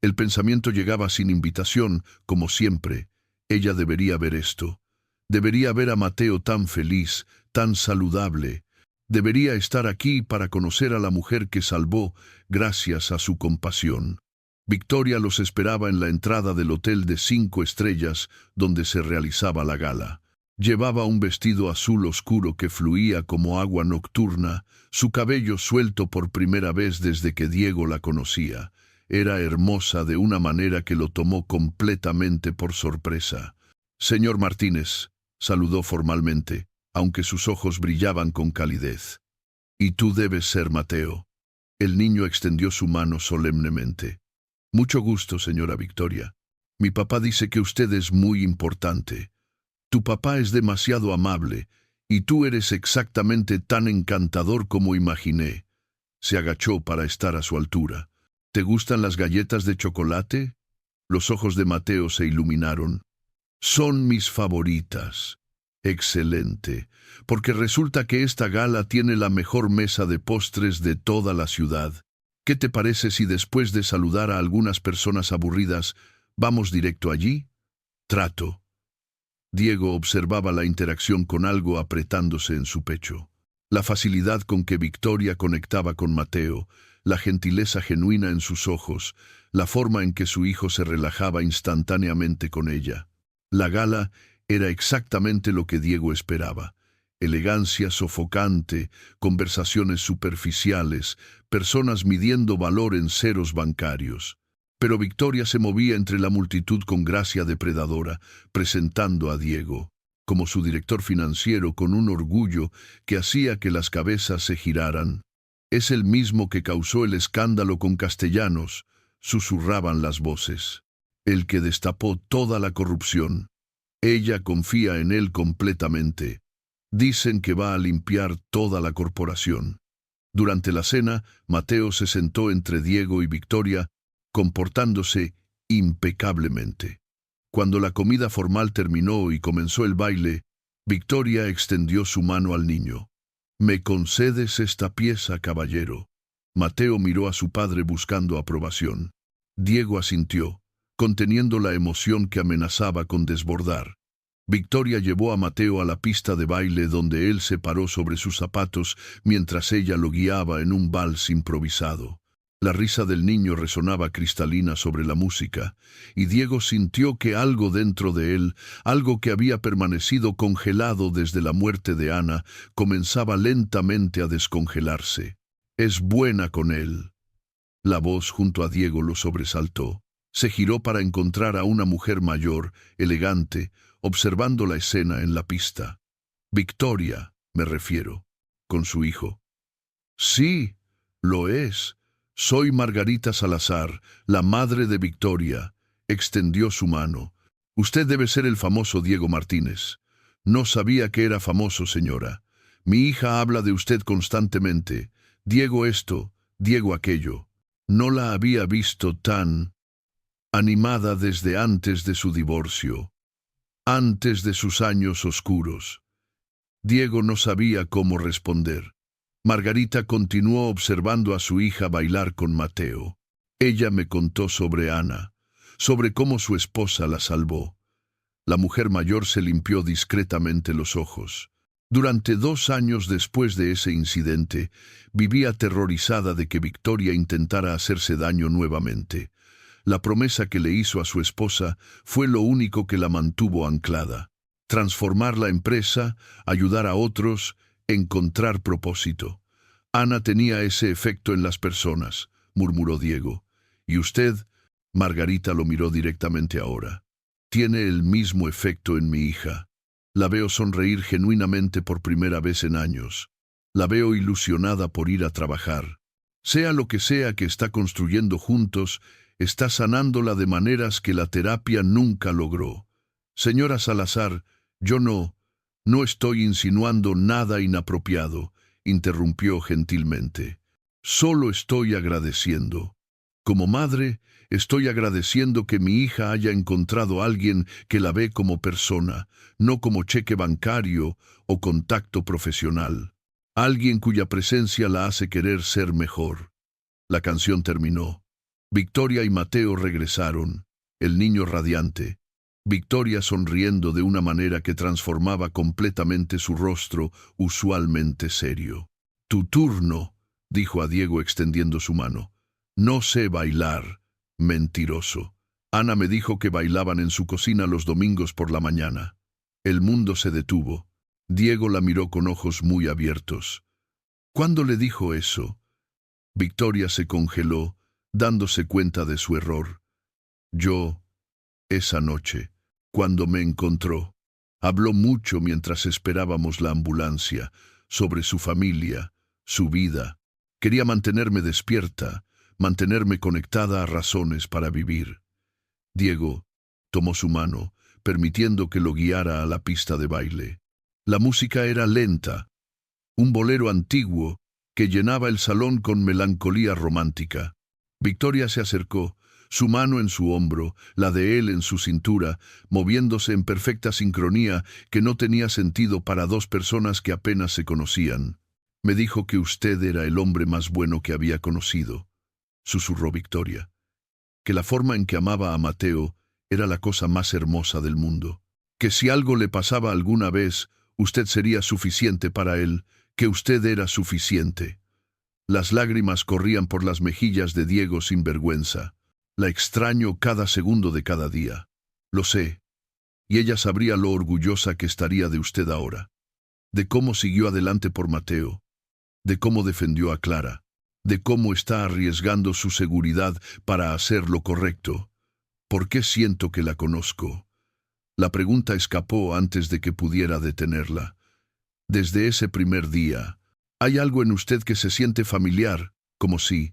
El pensamiento llegaba sin invitación, como siempre. Ella debería ver esto. Debería ver a Mateo tan feliz, tan saludable. Debería estar aquí para conocer a la mujer que salvó gracias a su compasión. Victoria los esperaba en la entrada del hotel de 5 estrellas donde se realizaba la gala. Llevaba un vestido azul oscuro que fluía como agua nocturna, su cabello suelto por primera vez desde que Diego la conocía. Era hermosa de una manera que lo tomó completamente por sorpresa. «Señor Martínez», saludó formalmente, aunque sus ojos brillaban con calidez. «Y tú debes ser Mateo». El niño extendió su mano solemnemente. «Mucho gusto, señora Victoria. Mi papá dice que usted es muy importante. Tu papá es demasiado amable, y tú eres exactamente tan encantador como imaginé». Se agachó para estar a su altura. «¿Te gustan las galletas de chocolate?» Los ojos de Mateo se iluminaron. «Son mis favoritas». «Excelente, porque resulta que esta gala tiene la mejor mesa de postres de toda la ciudad. ¿Qué te parece si después de saludar a algunas personas aburridas, vamos directo allí?» «Trato». Diego observaba la interacción con algo apretándose en su pecho. La facilidad con que Victoria conectaba con Mateo, la gentileza genuina en sus ojos, la forma en que su hijo se relajaba instantáneamente con ella. La gala era exactamente lo que Diego esperaba. Elegancia sofocante, conversaciones superficiales, personas midiendo valor en ceros bancarios. Pero Victoria se movía entre la multitud con gracia depredadora, presentando a Diego como su director financiero con un orgullo que hacía que las cabezas se giraran. «Es el mismo que causó el escándalo con Castellanos», susurraban las voces. «El que destapó toda la corrupción. Ella confía en él completamente. Dicen que va a limpiar toda la corporación». Durante la cena, Mateo se sentó entre Diego y Victoria, comportándose impecablemente. Cuando la comida formal terminó y comenzó el baile, Victoria extendió su mano al niño. «¿Me concedes esta pieza, caballero?» Mateo miró a su padre buscando aprobación. Diego asintió, conteniendo la emoción que amenazaba con desbordar. Victoria llevó a Mateo a la pista de baile donde él se paró sobre sus zapatos mientras ella lo guiaba en un vals improvisado. La risa del niño resonaba cristalina sobre la música, y Diego sintió que algo dentro de él, algo que había permanecido congelado desde la muerte de Ana, comenzaba lentamente a descongelarse. «Es buena con él». La voz junto a Diego lo sobresaltó. Se giró para encontrar a una mujer mayor, elegante, observando la escena en la pista. «Victoria, me refiero», con su hijo. «Sí, lo es. Soy Margarita Salazar, la madre de Victoria», extendió su mano. «Usted debe ser el famoso Diego Martínez». «No sabía que era famoso, señora. Mi hija habla de usted constantemente. Diego esto, Diego aquello». No la había visto tan animada desde antes de su divorcio, antes de sus años oscuros. Diego no sabía cómo responder. Margarita continuó observando a su hija bailar con Mateo. Ella me contó sobre Ana, sobre cómo su esposa la salvó. La mujer mayor se limpió discretamente los ojos. Durante 2 años después de ese incidente, vivía aterrorizada de que Victoria intentara hacerse daño nuevamente. La promesa que le hizo a su esposa fue lo único que la mantuvo anclada. Transformar la empresa, ayudar a otros, encontrar propósito. «Ana tenía ese efecto en las personas», murmuró Diego. «Y usted», Margarita lo miró directamente ahora, «tiene el mismo efecto en mi hija. La veo sonreír genuinamente por primera vez en años. La veo ilusionada por ir a trabajar. Sea lo que sea que está construyendo juntos, está sanándola de maneras que la terapia nunca logró. Señora Salazar, yo no estoy insinuando nada inapropiado», interrumpió gentilmente. «Solo estoy agradeciendo. Como madre, estoy agradeciendo que mi hija haya encontrado a alguien que la ve como persona, no como cheque bancario o contacto profesional. Alguien cuya presencia la hace querer ser mejor». La canción terminó. Victoria y Mateo regresaron, el niño radiante. Victoria sonriendo de una manera que transformaba completamente su rostro, usualmente serio. «Tu turno», dijo a Diego extendiendo su mano. «No sé bailar». «Mentiroso. Ana me dijo que bailaban en su cocina los domingos por la mañana». El mundo se detuvo. Diego la miró con ojos muy abiertos. ¿Cuándo le dijo eso? Victoria se congeló, dándose cuenta de su error. Yo, esa noche, cuando me encontró, habló mucho mientras esperábamos la ambulancia, sobre su familia, su vida. Quería mantenerme despierta, mantenerme conectada a razones para vivir. Diego tomó su mano, permitiendo que lo guiara a la pista de baile. La música era lenta, un bolero antiguo que llenaba el salón con melancolía romántica. Victoria se acercó, su mano en su hombro, la de él en su cintura, moviéndose en perfecta sincronía que no tenía sentido para dos personas que apenas se conocían. Me dijo que usted era el hombre más bueno que había conocido, susurró Victoria, que la forma en que amaba a Mateo era la cosa más hermosa del mundo, que si algo le pasaba alguna vez, usted sería suficiente para él, que usted era suficiente. Las lágrimas corrían por las mejillas de Diego sin vergüenza. La extraño cada segundo de cada día. Lo sé. Y ella sabría lo orgullosa que estaría de usted ahora. De cómo siguió adelante por Mateo. De cómo defendió a Clara. De cómo está arriesgando su seguridad para hacer lo correcto. ¿Por qué siento que la conozco? La pregunta escapó antes de que pudiera detenerla. Desde ese primer día, hay algo en usted que se siente familiar, como si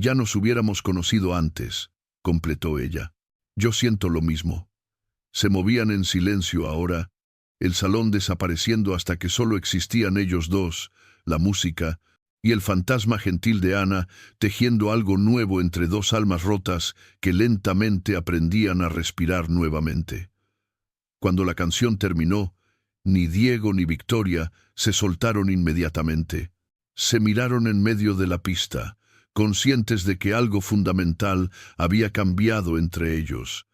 ya nos hubiéramos conocido antes, completó ella. Yo siento lo mismo. Se movían en silencio ahora, el salón desapareciendo hasta que solo existían ellos dos, la música y el fantasma gentil de Ana, tejiendo algo nuevo entre dos almas rotas que lentamente aprendían a respirar nuevamente. Cuando la canción terminó, ni Diego ni Victoria se soltaron inmediatamente. Se miraron en medio de la pista, conscientes de que algo fundamental había cambiado entre ellos,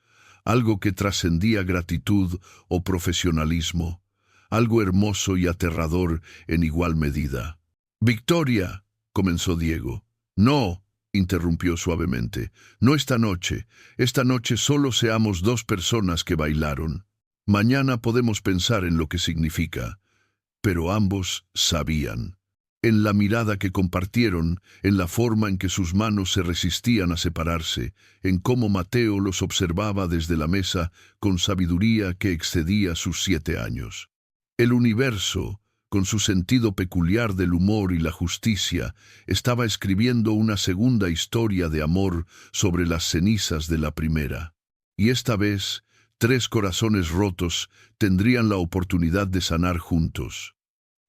algo que trascendía gratitud o profesionalismo, algo hermoso y aterrador en igual medida. «Victoria», comenzó Diego. «No», interrumpió suavemente, «no esta noche. Esta noche solo seamos dos personas que bailaron. Mañana podemos pensar en lo que significa». Pero ambos sabían. En la mirada que compartieron, en la forma en que sus manos se resistían a separarse, en cómo Mateo los observaba desde la mesa con sabiduría que excedía sus 7 años. El universo, con su sentido peculiar del humor y la justicia, estaba escribiendo una segunda historia de amor sobre las cenizas de la primera. Y esta vez, 3 corazones rotos tendrían la oportunidad de sanar juntos.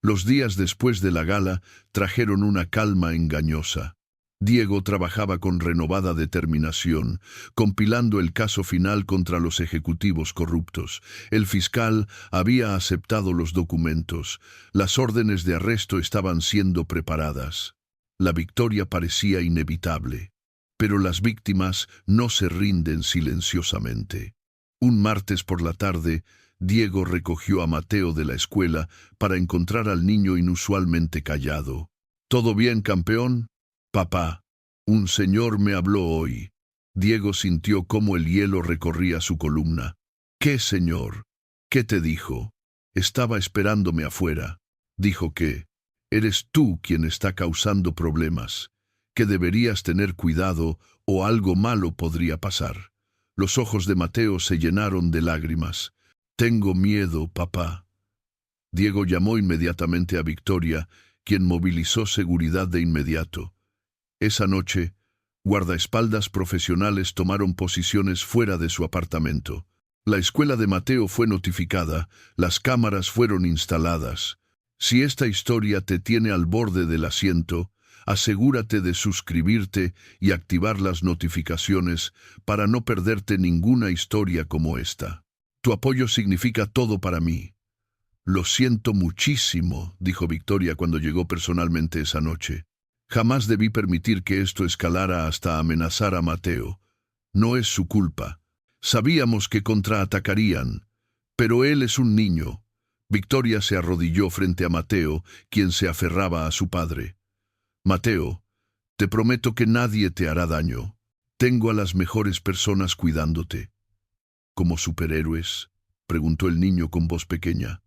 Los días después de la gala trajeron una calma engañosa. Diego trabajaba con renovada determinación, compilando el caso final contra los ejecutivos corruptos. El fiscal había aceptado los documentos. Las órdenes de arresto estaban siendo preparadas. La victoria parecía inevitable. Pero las víctimas no se rinden silenciosamente. Un martes por la tarde, Diego recogió a Mateo de la escuela para encontrar al niño inusualmente callado. «¿Todo bien, campeón?» «Papá, un señor me habló hoy». Diego sintió cómo el hielo recorría su columna. «¿Qué señor? ¿Qué te dijo?» «Estaba esperándome afuera. Dijo que eres tú quien está causando problemas, que deberías tener cuidado o algo malo podría pasar». Los ojos de Mateo se llenaron de lágrimas. «Tengo miedo, papá». Diego llamó inmediatamente a Victoria, quien movilizó seguridad de inmediato. Esa noche, guardaespaldas profesionales tomaron posiciones fuera de su apartamento. La escuela de Mateo fue notificada, las cámaras fueron instaladas. Si esta historia te tiene al borde del asiento, asegúrate de suscribirte y activar las notificaciones para no perderte ninguna historia como esta. Tu apoyo significa todo para mí. «Lo siento muchísimo», dijo Victoria cuando llegó personalmente esa noche. «Jamás debí permitir que esto escalara hasta amenazar a Mateo. No es su culpa. Sabíamos que contraatacarían, pero él es un niño». Victoria se arrodilló frente a Mateo, quien se aferraba a su padre. «Mateo, te prometo que nadie te hará daño. Tengo a las mejores personas cuidándote». «¿Como superhéroes?» preguntó el niño con voz pequeña.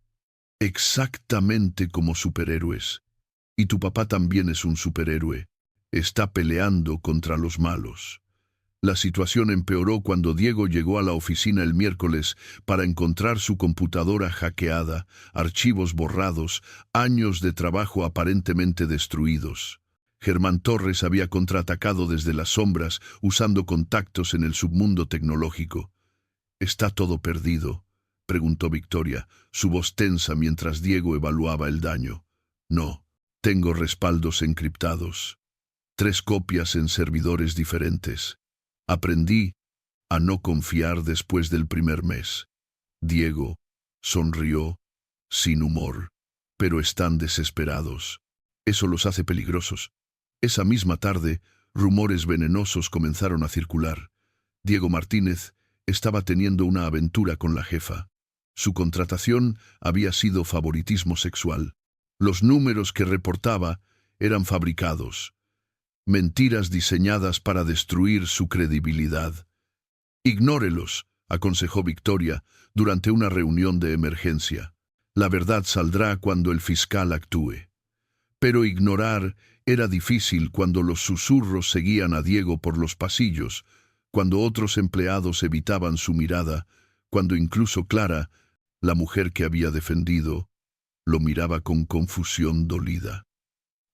Exactamente como superhéroes. Y tu papá también es un superhéroe. Está peleando contra los malos. La situación empeoró cuando Diego llegó a la oficina el miércoles para encontrar su computadora hackeada, archivos borrados, años de trabajo aparentemente destruidos. Germán Torres había contraatacado desde las sombras usando contactos en el submundo tecnológico. ¿Está todo perdido?, preguntó Victoria, su voz tensa mientras Diego evaluaba el daño. No, tengo respaldos encriptados. 3 copias en servidores diferentes. Aprendí a no confiar después del primer mes. Diego sonrió, sin humor. Pero están desesperados. Eso los hace peligrosos. Esa misma tarde, rumores venenosos comenzaron a circular. Diego Martínez estaba teniendo una aventura con la jefa. Su contratación había sido favoritismo sexual. Los números que reportaba eran fabricados. Mentiras diseñadas para destruir su credibilidad. Ignórelos, aconsejó Victoria durante una reunión de emergencia. La verdad saldrá cuando el fiscal actúe. Pero ignorar era difícil cuando los susurros seguían a Diego por los pasillos, cuando otros empleados evitaban su mirada, cuando incluso Clara, la mujer que había defendido, lo miraba con confusión dolida.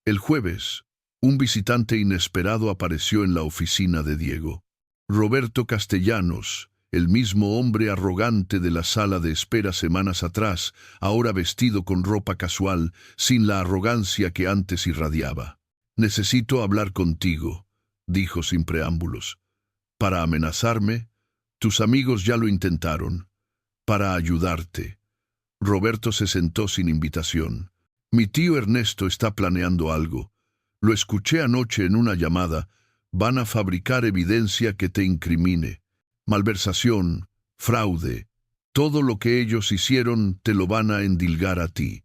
El jueves, un visitante inesperado apareció en la oficina de Diego. Roberto Castellanos, el mismo hombre arrogante de la sala de espera semanas atrás, ahora vestido con ropa casual, sin la arrogancia que antes irradiaba. «Necesito hablar contigo», dijo sin preámbulos. «Para amenazarme, tus amigos ya lo intentaron. Para ayudarte». Roberto se sentó sin invitación. «Mi tío Ernesto está planeando algo. Lo escuché anoche en una llamada. Van a fabricar evidencia que te incrimine. Malversación, fraude. Todo lo que ellos hicieron te lo van a endilgar a ti.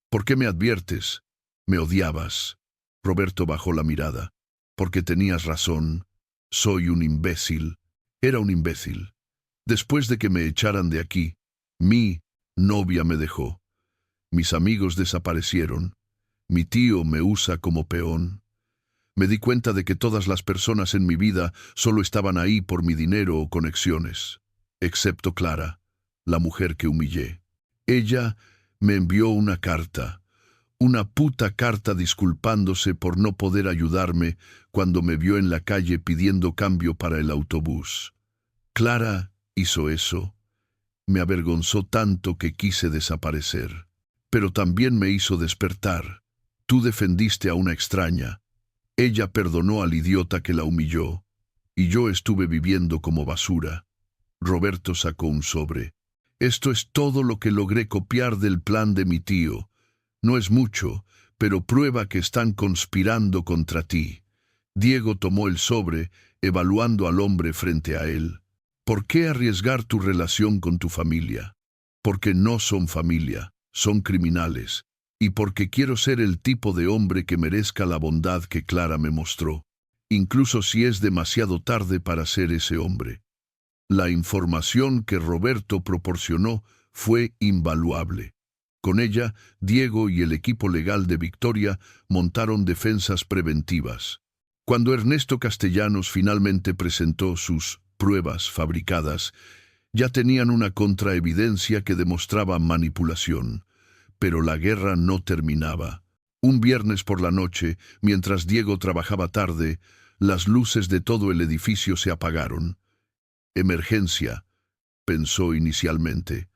¿Por qué me adviertes? Me odiabas». Roberto bajó la mirada. «Porque tenías razón. Soy un imbécil». Era un imbécil. Después de que me echaran de aquí, mi novia me dejó. Mis amigos desaparecieron. Mi tío me usa como peón. Me di cuenta de que todas las personas en mi vida solo estaban ahí por mi dinero o conexiones, excepto Clara, la mujer que humillé. Ella me envió una carta, una puta carta disculpándose por no poder ayudarme cuando me vio en la calle pidiendo cambio para el autobús. Clara hizo eso. Me avergonzó tanto que quise desaparecer. Pero también me hizo despertar. Tú defendiste a una extraña. Ella perdonó al idiota que la humilló. Y yo estuve viviendo como basura. Roberto sacó un sobre. Esto es todo lo que logré copiar del plan de mi tío. No es mucho, pero prueba que están conspirando contra ti. Diego tomó el sobre, evaluando al hombre frente a él. ¿Por qué arriesgar tu relación con tu familia? Porque no son familia, son criminales. Y porque quiero ser el tipo de hombre que merezca la bondad que Clara me mostró, incluso si es demasiado tarde para ser ese hombre. La información que Roberto proporcionó fue invaluable. Con ella, Diego y el equipo legal de Victoria montaron defensas preventivas. Cuando Ernesto Castellanos finalmente presentó sus pruebas fabricadas, ya tenían una contraevidencia que demostraba manipulación. Pero la guerra no terminaba. Un viernes por la noche, mientras Diego trabajaba tarde, las luces de todo el edificio se apagaron. Emergencia, pensó inicialmente.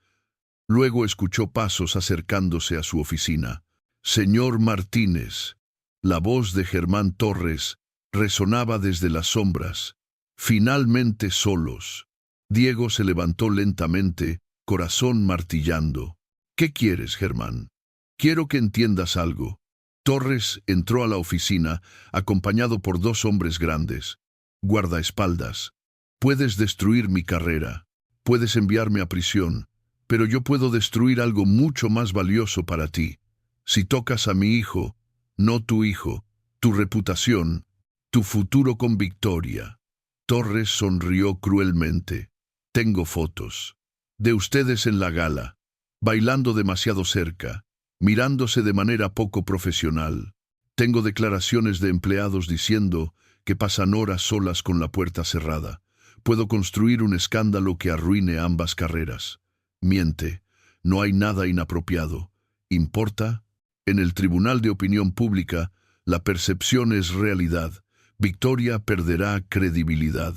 Luego escuchó pasos acercándose a su oficina. «Señor Martínez». La voz de Germán Torres resonaba desde las sombras. Finalmente solos. Diego se levantó lentamente, corazón martillando. «¿Qué quieres, Germán? Quiero que entiendas algo». Torres entró a la oficina, acompañado por 2 hombres grandes. «Guardaespaldas. Puedes destruir mi carrera. Puedes enviarme a prisión. Pero yo puedo destruir algo mucho más valioso para ti. Si tocas a mi hijo, no tu hijo, tu reputación, tu futuro con Victoria». Torres sonrió cruelmente. «Tengo fotos. De ustedes en la gala, bailando demasiado cerca, mirándose de manera poco profesional. Tengo declaraciones de empleados diciendo que pasan horas solas con la puerta cerrada. Puedo construir un escándalo que arruine ambas carreras. Miente, no hay nada inapropiado. ¿Importa? En el Tribunal de Opinión Pública, la percepción es realidad. Victoria perderá credibilidad.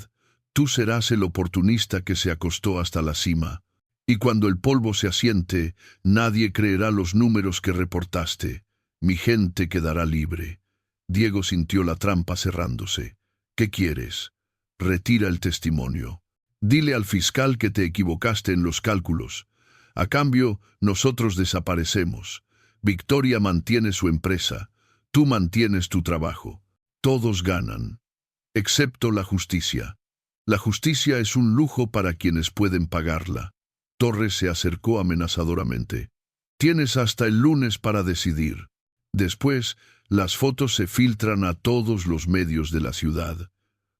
Tú serás el oportunista que se acostó hasta la cima. Y cuando el polvo se asiente, nadie creerá los números que reportaste. Mi gente quedará libre. Diego sintió la trampa cerrándose. ¿Qué quieres? Retira el testimonio. Dile al fiscal que te equivocaste en los cálculos. A cambio, nosotros desaparecemos. Victoria mantiene su empresa. Tú mantienes tu trabajo. Todos ganan. Excepto la justicia. La justicia es un lujo para quienes pueden pagarla. Torres se acercó amenazadoramente. Tienes hasta el lunes para decidir. Después, las fotos se filtran a todos los medios de la ciudad.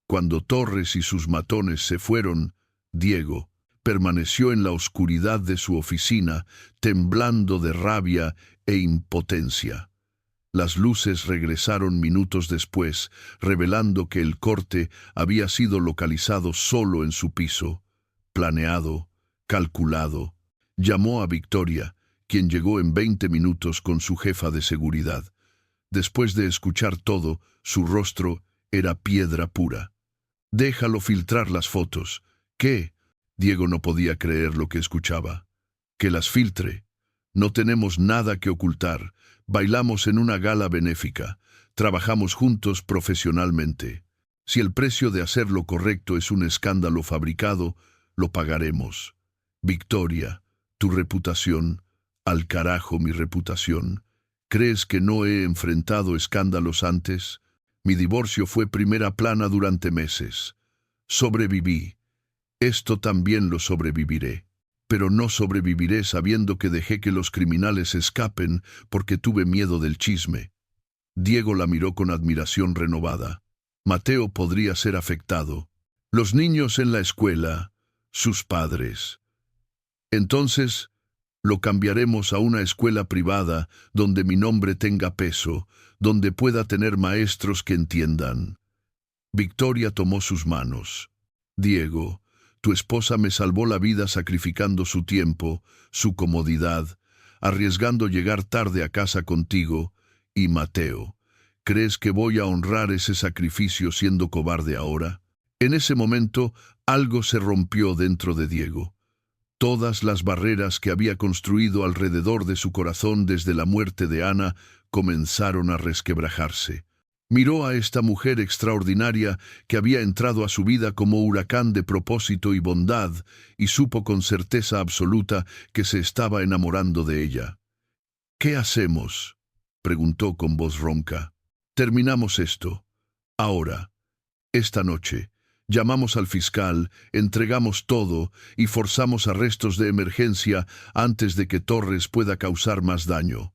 Cuando Torres y sus matones se fueron, Diego permaneció en la oscuridad de su oficina, temblando de rabia e impotencia. Las luces regresaron minutos después, revelando que el corte había sido localizado solo en su piso. Planeado, calculado. Llamó a Victoria, quien llegó en 20 minutos con su jefa de seguridad. Después de escuchar todo, su rostro era piedra pura. Déjalo filtrar las fotos. ¿Qué? Diego no podía creer lo que escuchaba. Que las filtre. No tenemos nada que ocultar. Bailamos en una gala benéfica. Trabajamos juntos profesionalmente. Si el precio de hacer lo correcto es un escándalo fabricado, lo pagaremos. Victoria, tu reputación. Al carajo mi reputación. ¿Crees que no he enfrentado escándalos antes? Mi divorcio fue primera plana durante meses. Sobreviví. Esto también lo sobreviviré. Pero no sobreviviré sabiendo que dejé que los criminales escapen porque tuve miedo del chisme. Diego la miró con admiración renovada. Mateo podría ser afectado. Los niños en la escuela, sus padres. Entonces, lo cambiaremos a una escuela privada donde mi nombre tenga peso, donde pueda tener maestros que entiendan. Victoria tomó sus manos. Diego, tu esposa me salvó la vida sacrificando su tiempo, su comodidad, arriesgando llegar tarde a casa contigo, y Mateo, ¿crees que voy a honrar ese sacrificio siendo cobarde ahora? En ese momento, algo se rompió dentro de Diego. Todas las barreras que había construido alrededor de su corazón desde la muerte de Ana comenzaron a resquebrajarse. Miró a esta mujer extraordinaria que había entrado a su vida como huracán de propósito y bondad, y supo con certeza absoluta que se estaba enamorando de ella. ¿Qué hacemos?, preguntó con voz ronca. Terminamos esto. Ahora. Esta noche. Llamamos al fiscal, entregamos todo y forzamos arrestos de emergencia antes de que Torres pueda causar más daño.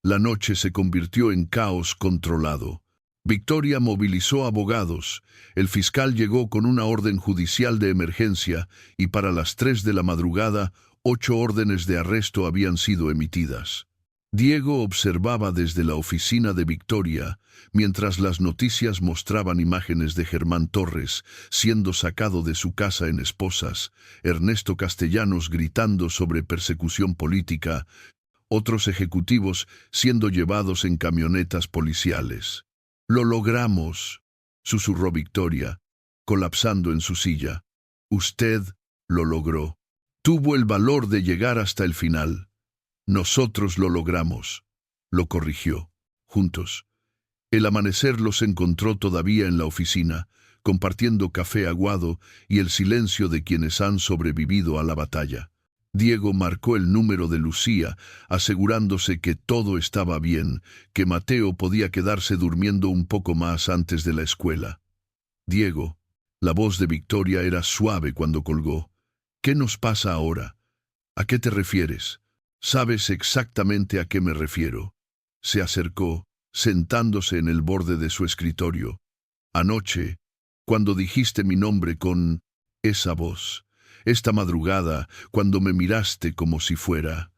La noche se convirtió en caos controlado. Victoria movilizó abogados. El fiscal llegó con una orden judicial de emergencia y para las 3 de la madrugada, 8 órdenes de arresto habían sido emitidas. Diego observaba desde la oficina de Victoria, mientras las noticias mostraban imágenes de Germán Torres siendo sacado de su casa en Esposas, Ernesto Castellanos gritando sobre persecución política, otros ejecutivos siendo llevados en camionetas policiales. «Lo logramos», susurró Victoria, colapsando en su silla. «Usted lo logró. Tuvo el valor de llegar hasta el final». «Nosotros lo logramos», lo corrigió, juntos. El amanecer los encontró todavía en la oficina, compartiendo café aguado y el silencio de quienes han sobrevivido a la batalla. Diego marcó el número de Lucía, asegurándose que todo estaba bien, que Mateo podía quedarse durmiendo un poco más antes de la escuela. «Diego», la voz de Victoria era suave cuando colgó. «¿Qué nos pasa ahora? ¿A qué te refieres?» «Sabes exactamente a qué me refiero». Se acercó, sentándose en el borde de su escritorio. «Anoche, cuando dijiste mi nombre con esa voz, esta madrugada, cuando me miraste como si fueras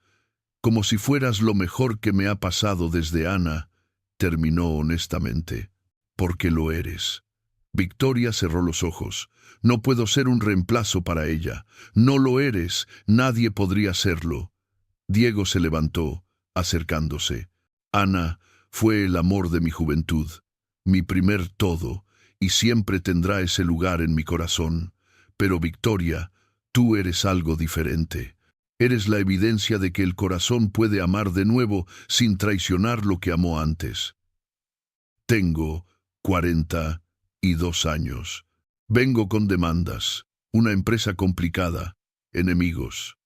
lo mejor que me ha pasado desde Ana, terminó honestamente. Porque lo eres. Victoria cerró los ojos. No puedo ser un reemplazo para ella. No lo eres, nadie podría serlo. Diego se levantó, acercándose. Ana fue el amor de mi juventud, mi primer todo, y siempre tendrá ese lugar en mi corazón. Pero Victoria, tú eres algo diferente. Eres la evidencia de que el corazón puede amar de nuevo sin traicionar lo que amó antes. Tengo 42 años. Vengo con demandas, una empresa complicada, enemigos.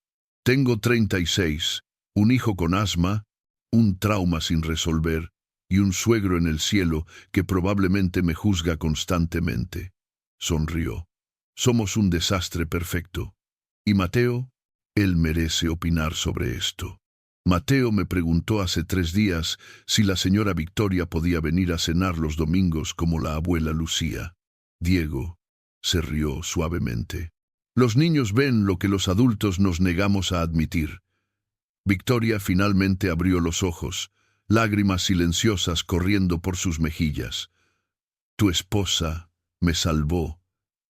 Tengo 36, un hijo con asma, un trauma sin resolver y un suegro en el cielo que probablemente me juzga constantemente. Sonrió. Somos un desastre perfecto. ¿Y Mateo? Él merece opinar sobre esto. Mateo me preguntó hace 3 días si la señora Victoria podía venir a cenar los domingos como la abuela Lucía. Diego se rió suavemente. Los niños ven lo que los adultos nos negamos a admitir. Victoria finalmente abrió los ojos, lágrimas silenciosas corriendo por sus mejillas. Tu esposa me salvó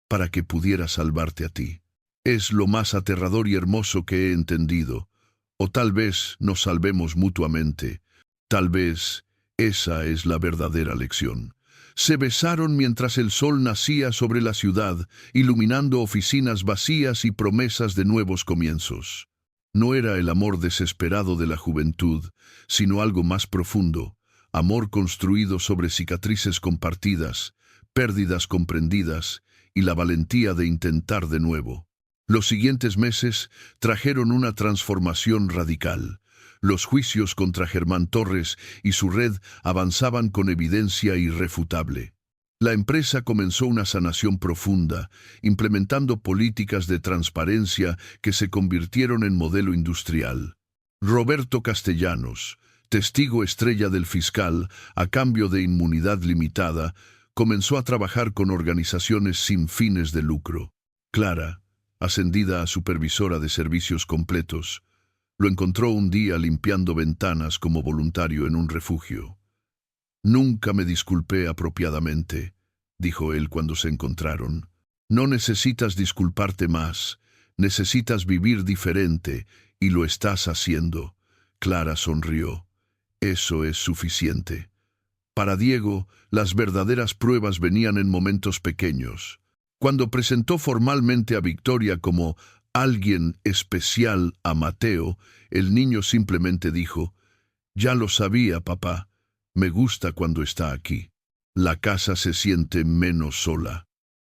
para que pudiera salvarte a ti. Es lo más aterrador y hermoso que he entendido. O tal vez nos salvemos mutuamente. Tal vez esa es la verdadera lección. Se besaron mientras el sol nacía sobre la ciudad, iluminando oficinas vacías y promesas de nuevos comienzos. No era el amor desesperado de la juventud, sino algo más profundo, amor construido sobre cicatrices compartidas, pérdidas comprendidas y la valentía de intentar de nuevo. Los siguientes meses trajeron una transformación radical. Los juicios contra Germán Torres y su red avanzaban con evidencia irrefutable. La empresa comenzó una sanación profunda, implementando políticas de transparencia que se convirtieron en modelo industrial. Roberto Castellanos, testigo estrella del fiscal a cambio de inmunidad limitada, comenzó a trabajar con organizaciones sin fines de lucro. Clara, ascendida a supervisora de servicios completos, lo encontró un día limpiando ventanas como voluntario en un refugio. Nunca me disculpé apropiadamente, dijo él cuando se encontraron. No necesitas disculparte más, necesitas vivir diferente, y lo estás haciendo. Clara sonrió. Eso es suficiente. Para Diego, las verdaderas pruebas venían en momentos pequeños. Cuando presentó formalmente a Victoria como alguien especial a Mateo, el niño simplemente dijo, «Ya lo sabía, papá. Me gusta cuando está aquí». La casa se siente menos sola.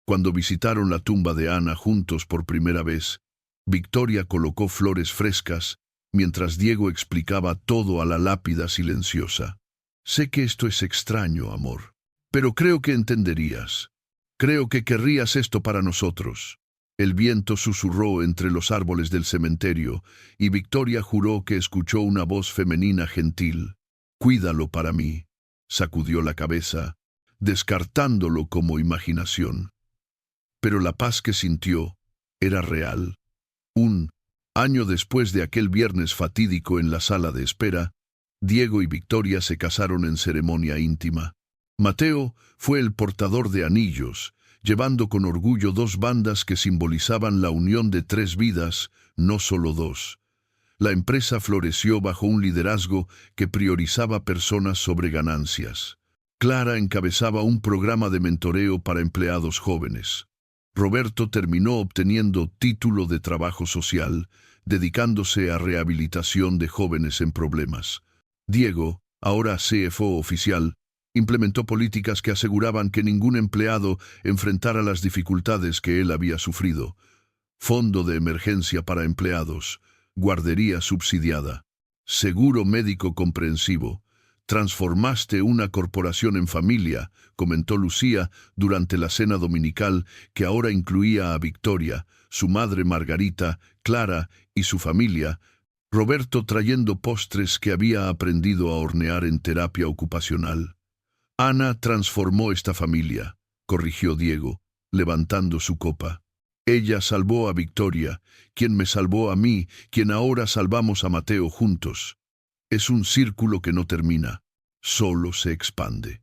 Cuando visitaron la tumba de Ana juntos por primera vez, Victoria colocó flores frescas, mientras Diego explicaba todo a la lápida silenciosa. «Sé que esto es extraño, amor, pero creo que entenderías. Creo que querrías esto para nosotros». El viento susurró entre los árboles del cementerio, y Victoria juró que escuchó una voz femenina gentil. «Cuídalo para mí». Sacudió la cabeza, descartándolo como imaginación. Pero la paz que sintió era real. Un año después de aquel viernes fatídico en la sala de espera, Diego y Victoria se casaron en ceremonia íntima. Mateo fue el portador de anillos, llevando con orgullo 2 bandas que simbolizaban la unión de 3 vidas, no solo 2. La empresa floreció bajo un liderazgo que priorizaba personas sobre ganancias. Clara encabezaba un programa de mentoreo para empleados jóvenes. Roberto terminó obteniendo título de trabajo social, dedicándose a rehabilitación de jóvenes en problemas. Diego, ahora CFO oficial, implementó políticas que aseguraban que ningún empleado enfrentara las dificultades que él había sufrido. Fondo de emergencia para empleados, guardería subsidiada, seguro médico comprensivo. «Transformaste una corporación en familia», comentó Lucía durante la cena dominical, que ahora incluía a Victoria, su madre Margarita, Clara y su familia, Roberto trayendo postres que había aprendido a hornear en terapia ocupacional. «Ana transformó esta familia», corrigió Diego, levantando su copa. Ella salvó a Victoria, quien me salvó a mí, quien ahora salvamos a Mateo juntos. Es un círculo que no termina, solo se expande.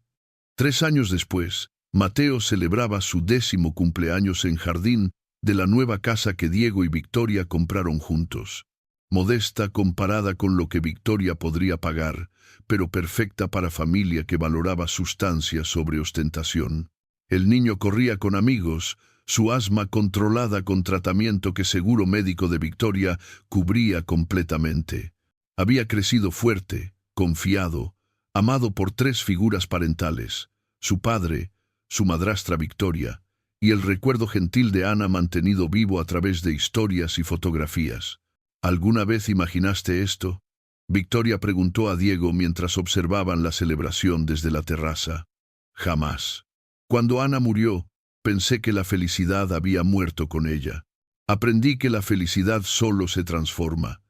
3 años después, Mateo celebraba su 10º cumpleaños en jardín de la nueva casa que Diego y Victoria compraron juntos. Modesta comparada con lo que Victoria podría pagar, pero perfecta para familia que valoraba sustancia sobre ostentación. El niño corría con amigos, su asma controlada con tratamiento que seguro médico de Victoria cubría completamente. Había crecido fuerte, confiado, amado por 3 figuras parentales, su padre, su madrastra Victoria, y el recuerdo gentil de Ana mantenido vivo a través de historias y fotografías. ¿Alguna vez imaginaste esto? Victoria preguntó a Diego mientras observaban la celebración desde la terraza. Jamás. Cuando Ana murió, pensé que la felicidad había muerto con ella. Aprendí que la felicidad solo se transforma.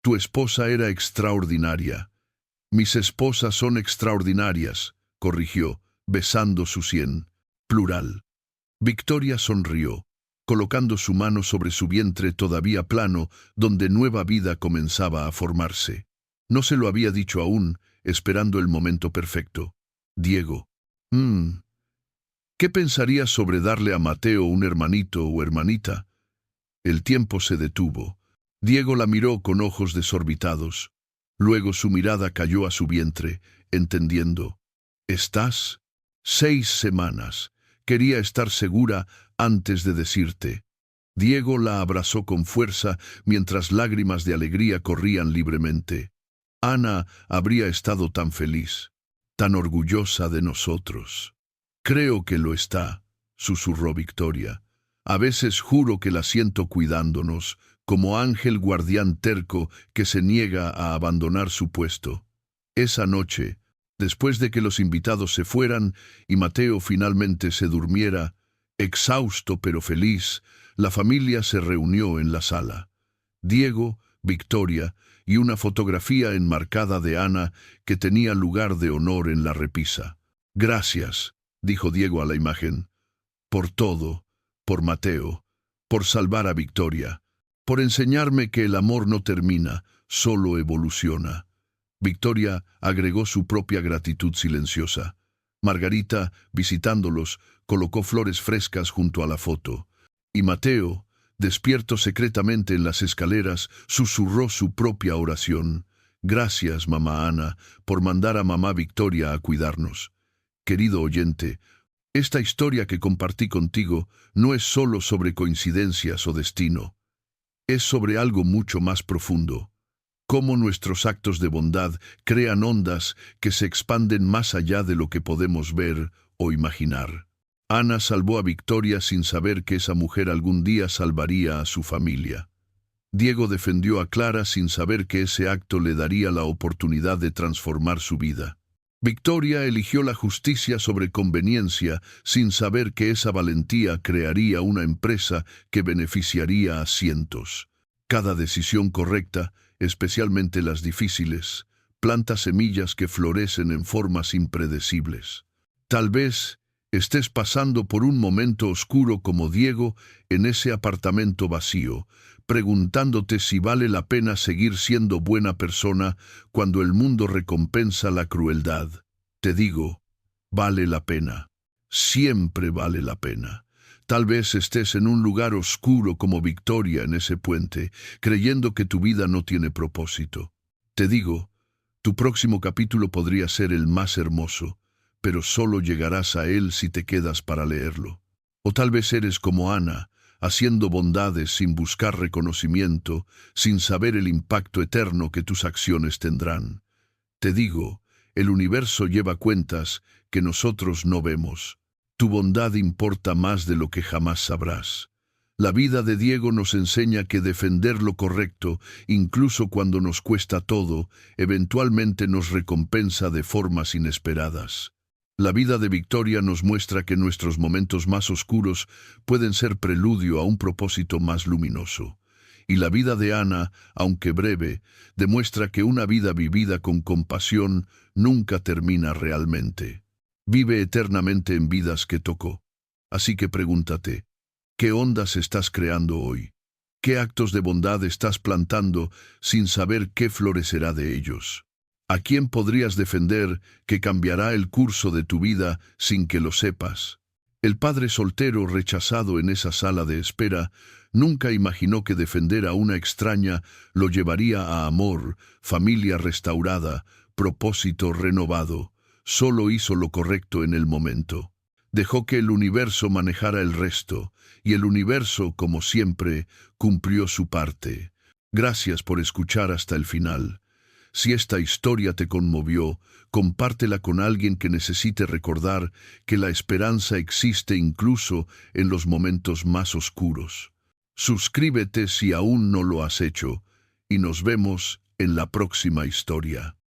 Tu esposa era extraordinaria. Mis esposas son extraordinarias, corrigió, besando su sien, plural. Victoria sonrió, colocando su mano sobre su vientre todavía plano, donde nueva vida comenzaba a formarse. No se lo había dicho aún, esperando el momento perfecto. Diego. ¿Qué pensarías sobre darle a Mateo un hermanito o hermanita? El tiempo se detuvo. Diego la miró con ojos desorbitados. Luego su mirada cayó a su vientre, entendiendo. ¿Estás? 6 semanas. Quería estar segura antes de decirte. Diego la abrazó con fuerza mientras lágrimas de alegría corrían libremente. Ana habría estado tan feliz, tan orgullosa de nosotros. Creo que lo está, susurró Victoria. A veces juro que la siento cuidándonos, como ángel guardián terco que se niega a abandonar su puesto. Esa noche, después de que los invitados se fueran y Mateo finalmente se durmiera, exhausto pero feliz, la familia se reunió en la sala. Diego, Victoria y una fotografía enmarcada de Ana que tenía lugar de honor en la repisa. Gracias, dijo Diego a la imagen, por todo, por Mateo, por salvar a Victoria, por enseñarme que el amor no termina, solo evoluciona. Victoria agregó su propia gratitud silenciosa. Margarita, visitándolos, colocó flores frescas junto a la foto. Y Mateo, despierto secretamente en las escaleras, susurró su propia oración. Gracias, mamá Ana, por mandar a mamá Victoria a cuidarnos. Querido oyente, esta historia que compartí contigo no es solo sobre coincidencias o destino. Es sobre algo mucho más profundo. Cómo nuestros actos de bondad crean ondas que se expanden más allá de lo que podemos ver o imaginar. Ana salvó a Victoria sin saber que esa mujer algún día salvaría a su familia. Diego defendió a Clara sin saber que ese acto le daría la oportunidad de transformar su vida. Victoria eligió la justicia sobre conveniencia sin saber que esa valentía crearía una empresa que beneficiaría a cientos. Cada decisión correcta, especialmente las difíciles, planta semillas que florecen en formas impredecibles. Tal vez estés pasando por un momento oscuro como Diego en ese apartamento vacío, preguntándote si vale la pena seguir siendo buena persona cuando el mundo recompensa la crueldad. Te digo, vale la pena. Siempre vale la pena. Tal vez estés en un lugar oscuro como Victoria en ese puente, creyendo que tu vida no tiene propósito. Te digo, tu próximo capítulo podría ser el más hermoso, pero solo llegarás a él si te quedas para leerlo. O tal vez eres como Ana, haciendo bondades sin buscar reconocimiento, sin saber el impacto eterno que tus acciones tendrán. Te digo, el universo lleva cuentas que nosotros no vemos. Tu bondad importa más de lo que jamás sabrás. La vida de Diego nos enseña que defender lo correcto, incluso cuando nos cuesta todo, eventualmente nos recompensa de formas inesperadas. La vida de Victoria nos muestra que nuestros momentos más oscuros pueden ser preludio a un propósito más luminoso. Y la vida de Ana, aunque breve, demuestra que una vida vivida con compasión nunca termina realmente. Vive eternamente en vidas que tocó. Así que pregúntate, ¿Qué ondas estás creando hoy? ¿Qué actos de bondad estás plantando sin saber qué florecerá de ellos? ¿A quién podrías defender que cambiará el curso de tu vida sin que lo sepas? El padre soltero rechazado en esa sala de espera nunca imaginó que defender a una extraña lo llevaría a amor, familia restaurada, propósito renovado. Solo hizo lo correcto en el momento. Dejó que el universo manejara el resto, y el universo, como siempre, cumplió su parte. Gracias por escuchar hasta el final. Si esta historia te conmovió, compártela con alguien que necesite recordar que la esperanza existe incluso en los momentos más oscuros. Suscríbete si aún no lo has hecho, y nos vemos en la próxima historia.